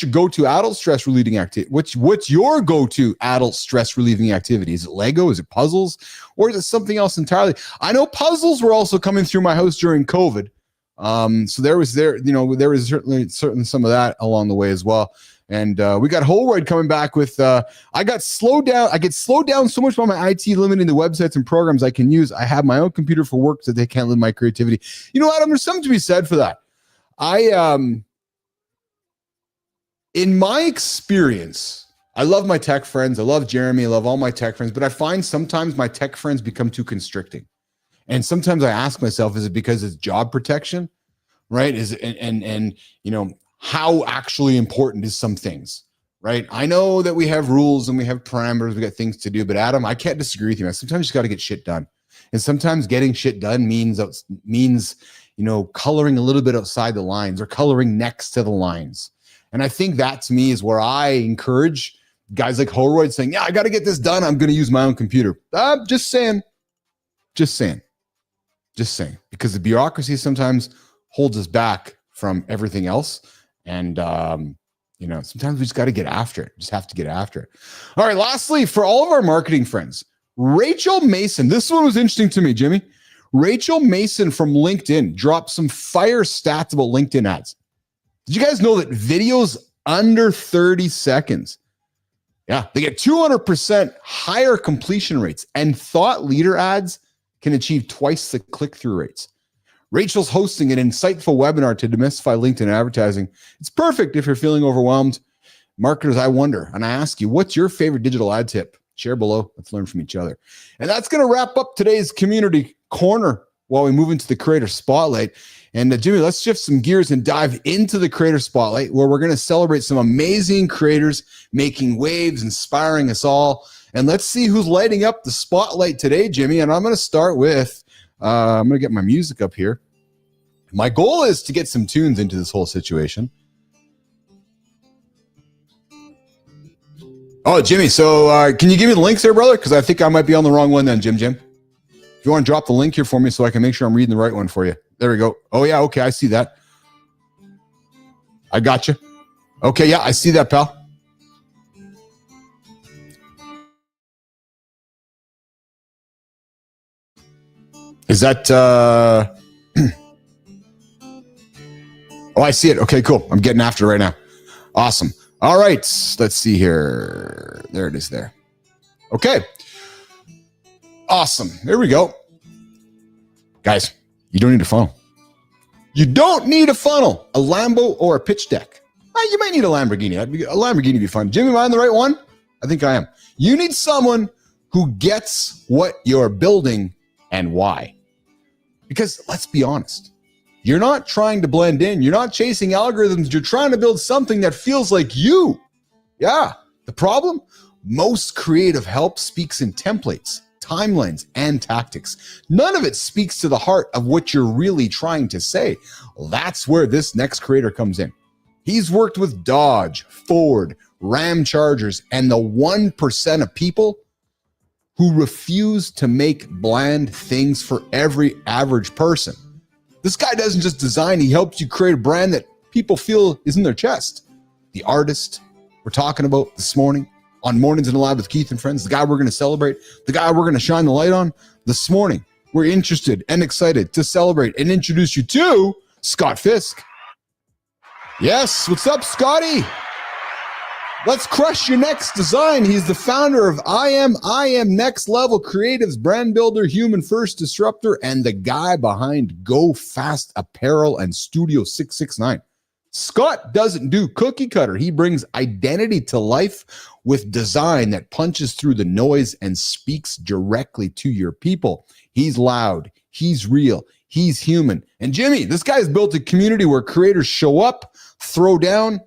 your go-to adult stress relieving activity? What's your go-to adult stress relieving activity? Is it Lego? Is it puzzles? Or is it something else entirely? I know puzzles were also coming through my house during COVID. So there was certainly some of that along the way as well. And we got Holroyd coming back with, I get slowed down so much by my IT limiting the websites and programs I can use. I have my own computer for work so they can't limit my creativity. You know, Adam, there's something to be said for that. In my experience, I love my tech friends. I love Jeremy. I love all my tech friends, but I find sometimes my tech friends become too constricting. And sometimes I ask myself, is it because it's job protection, right? Is it, and you know, how actually important is some things, right? I know that we have rules and we have parameters, we got things to do, but Adam, I can't disagree with you, man. Sometimes you just got to get shit done. And sometimes getting shit done means, you know, coloring a little bit outside the lines or coloring next to the lines. And I think that to me is where I encourage guys like Holroyd saying, yeah, I got to get this done. I'm going to use my own computer. Just saying, because the bureaucracy sometimes holds us back from everything else. And, you know, sometimes we just got to get after it. Just have to get after it. All right. Lastly, for all of our marketing friends, Rachel Mason, this one was interesting to me, Jimmy. Rachel Mason from LinkedIn dropped some fire stats about LinkedIn ads. Did you guys know that videos under 30 seconds Yeah, they get 200% higher completion rates, and thought leader ads can achieve twice the click-through rates. Rachel's hosting an insightful webinar to demystify LinkedIn advertising. It's perfect if you're feeling overwhelmed. Marketers, I wonder, and I ask you, what's your favorite digital ad tip? Share below. Let's learn from each other. And that's going to wrap up today's community corner while we move into the creator spotlight. And Jimmy, let's shift some gears and dive into the creator spotlight, where we're going to celebrate some amazing creators making waves, inspiring us all. And let's see who's lighting up the spotlight today, Jimmy. And I'm going to start with, I'm going to get my music up here. My goal is to get some tunes into this whole situation. Oh, Jimmy, so can you give me the links there, brother? Because I think I might be on the wrong one then, Jim. If you want to drop the link here for me so I can make sure I'm reading the right one for you. There we go. Oh, yeah, okay, I see that. I got you. Okay, yeah, I see that, pal. Is that... Oh, I see it. Okay, cool. I'm getting after it right now. Awesome. All right, let's see here. There it is there. Okay. Awesome. There we go. Guys, you don't need a funnel. You don't need a funnel, a Lambo or a pitch deck. You might need a Lamborghini. A Lamborghini would be fun. Jimmy, am I on the right one? I think I am. You need someone who gets what you're building and why. Because let's be honest. You're not trying to blend in. You're not chasing algorithms. You're trying to build something that feels like you. Yeah. The problem? Most creative help speaks in templates, timelines, and tactics. None of it speaks to the heart of what you're really trying to say. That's where this next creator comes in. He's worked with Dodge, Ford, Ram Chargers, and the 1% of people who refuse to make bland things for every average person. This guy doesn't just design, he helps you create a brand that people feel is in their chest. The artist we're talking about this morning on Mornings in the Lab with Keith and Friends, the guy we're going to celebrate, the guy we're going to shine the light on this morning. We're interested and excited to celebrate and introduce you to Scott Fisk. Yes, what's up, Scotty? Let's crush your next design. He's the founder of I Am Next Level Creatives, brand builder, human first disruptor, and the guy behind Go Fast Apparel and Studio 669. Scott doesn't do cookie cutter. He brings identity to life with design that punches through the noise and speaks directly to your people. He's loud. He's real. He's human. And Jimmy, this guy's built a community where creators show up, throw down,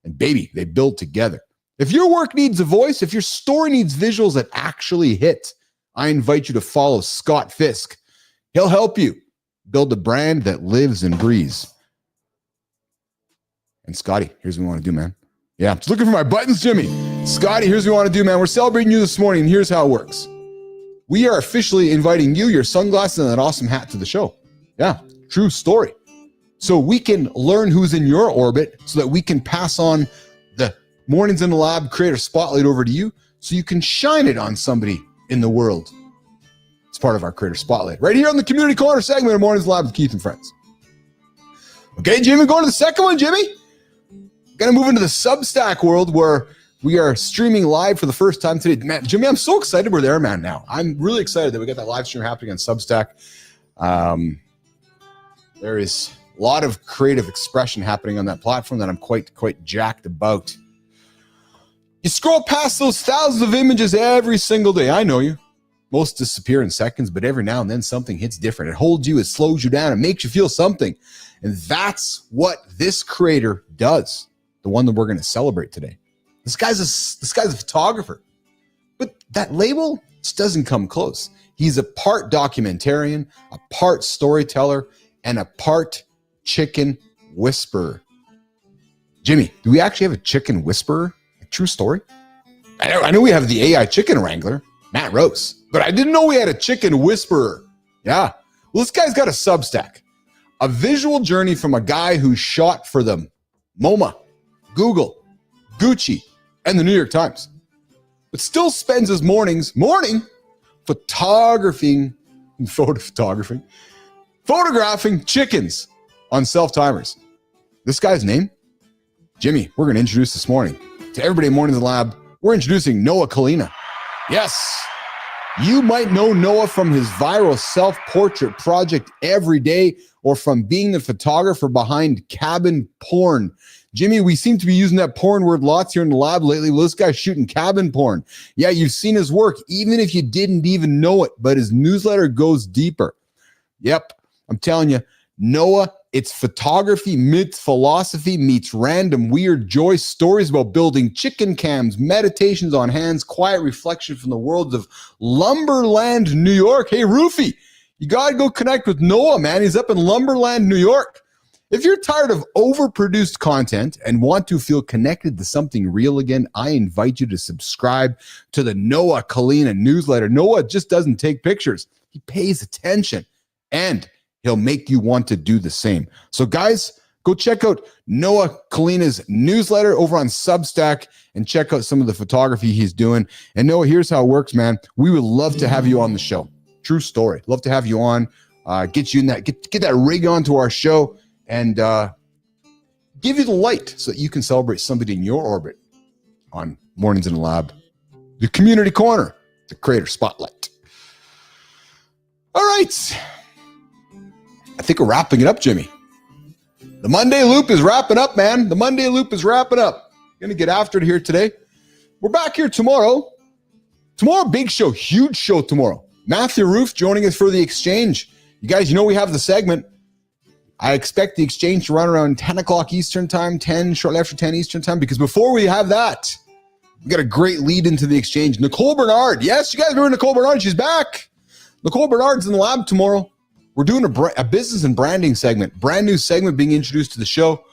and baby, they build together. If your work needs a voice, if your story needs visuals that actually hit, I invite you to follow Scott Fisk. He'll help you build a brand that lives and breathes. And Scotty, here's what we want to do, man. Yeah, just looking for my buttons, Jimmy. Scotty, here's what we want to do, man. We're celebrating you this morning, and here's how it works. We are officially inviting you, your sunglasses, and that awesome hat to the show. Yeah, true story. So we can learn who's in your orbit so that we can pass on the Mornings in the Lab Creator Spotlight over to you so you can shine it on somebody in the world. It's part of our Creator Spotlight right here on the Community Corner segment of Mornings in the Lab with Keith and Friends. Okay, Jimmy, going to the second one, Jimmy. Going to move into the Substack world where we are streaming live for the first time today. Man, Jimmy, I'm so excited we're there, man, now. I'm really excited that we got that live stream happening on Substack. There is a lot of creative expression happening on that platform that I'm quite jacked about. You scroll past those thousands of images every single day. I know you. Most disappear in seconds, but every now and then something hits different. It holds you, it slows you down, it makes you feel something. And that's what this creator does, the one that we're going to celebrate today. This guy's a photographer, but that label just doesn't come close. He's a part documentarian, a part storyteller, and a part chicken whisperer. Jimmy, do we actually have a chicken whisperer? A true story? I know we have the AI chicken wrangler, Matt Rose, but I didn't know we had a chicken whisperer. Yeah. Well, this guy's got a Substack, a visual journey from a guy who shot for them, MoMA, Google, Gucci, and the New York Times, but still spends his morning photographing chickens on self-timers. This guy's name, Jimmy, we're going to introduce this morning to everybody in Mornings in the Lab we're introducing Noah Kalina. Yes, you might know Noah from his viral self-portrait project Every Day, or from being the photographer behind Cabin Porn. Jimmy, we seem to be using that porn word lots here in the lab lately. Well, this guy's shooting cabin porn. Yeah, you've seen his work, even if you didn't even know it, but his newsletter goes deeper. Yep, I'm telling you, Noah, it's photography meets philosophy meets random weird joy stories about building chicken cams, meditations on hands, quiet reflection from the worlds of Lumberland, New York. Hey, Roofy, you got to go connect with Noah, man. He's up in Lumberland, New York. If you're tired of overproduced content and want to feel connected to something real again, I invite you to subscribe to the Noah Kalina newsletter. Noah just doesn't take pictures. He pays attention, and he'll make you want to do the same. So guys, go check out Noah Kalina's newsletter over on Substack and check out some of the photography he's doing. And Noah, here's how it works, man. We would love to have you on the show. True story. Love to have you on, get you in that, get that rig onto our show, and give you the light so that you can celebrate somebody in your orbit on Mornings in the Lab, the Community Corner, the Creator Spotlight. All right. I think we're wrapping it up, Jimmy. The Monday Loop is wrapping up, man. The Monday Loop is wrapping up. Going to get after it here today. We're back here tomorrow. Tomorrow, big show, huge show tomorrow. Matthew Roof joining us for the exchange. You guys, you know we have the segment. I expect the exchange to run around 10 o'clock Eastern time, 10, shortly after 10 Eastern time, because before we have that, we got a great lead into the exchange. Nicole Bernard. Yes, you guys remember Nicole Bernard? She's back. Nicole Bernard's in the lab tomorrow. We're doing a business and branding segment. Brand new segment being introduced to the show.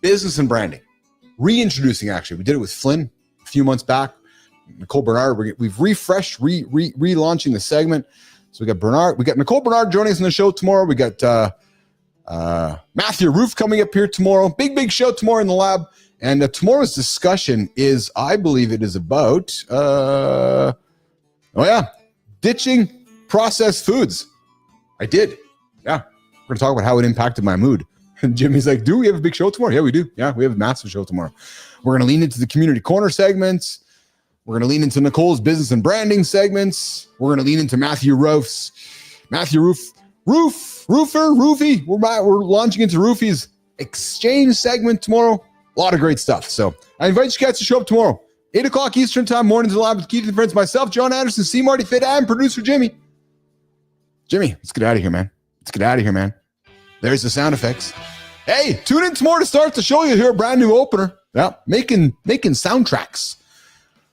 Business and branding. Reintroducing, actually. We did it with Flynn a few months back. Nicole Bernard. We've refreshed, relaunching the segment. So we got Bernard. We got Nicole Bernard joining us on the show tomorrow. We got Matthew Roof coming up here tomorrow. Big show tomorrow in the lab. And tomorrow's discussion is, I believe it is about, ditching processed foods. I did. Yeah. We're going to talk about how it impacted my mood. And Jimmy's like, do we have a big show tomorrow? Yeah, we do. Yeah, we have a massive show tomorrow. We're going to lean into the community corner segments. We're going to lean into Nicole's business and branding segments. We're going to lean into Matthew Roofy. We're launching into Roofy's exchange segment tomorrow. A lot of great stuff. So I invite you guys to show up tomorrow. 8 o'clock Eastern time, Mornings in the Lab with Keith and Friends. Myself, John Anderson, CMartyFit, and producer Jimmy. Jimmy, let's get out of here, man. There's the sound effects. Hey, tune in tomorrow to start the show. You'll hear a brand new opener. Yeah, making soundtracks.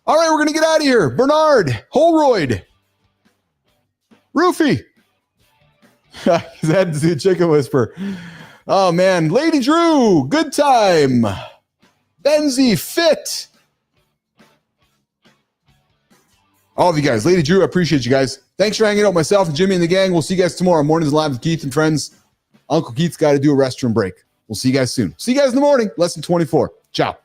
All right, we're going to get out of here. Bernard, Holroyd, Roofy. That's the chicken whisper. Oh, man. Lady Drew, good time. Benzie, fit. All of you guys. Lady Drew, I appreciate you guys. Thanks for hanging out with myself and Jimmy and the gang. We'll see you guys tomorrow. Mornings Live with Keith and Friends. Uncle Keith's got to do a restroom break. We'll see you guys soon. See you guys in the morning. Lesson 24. Ciao.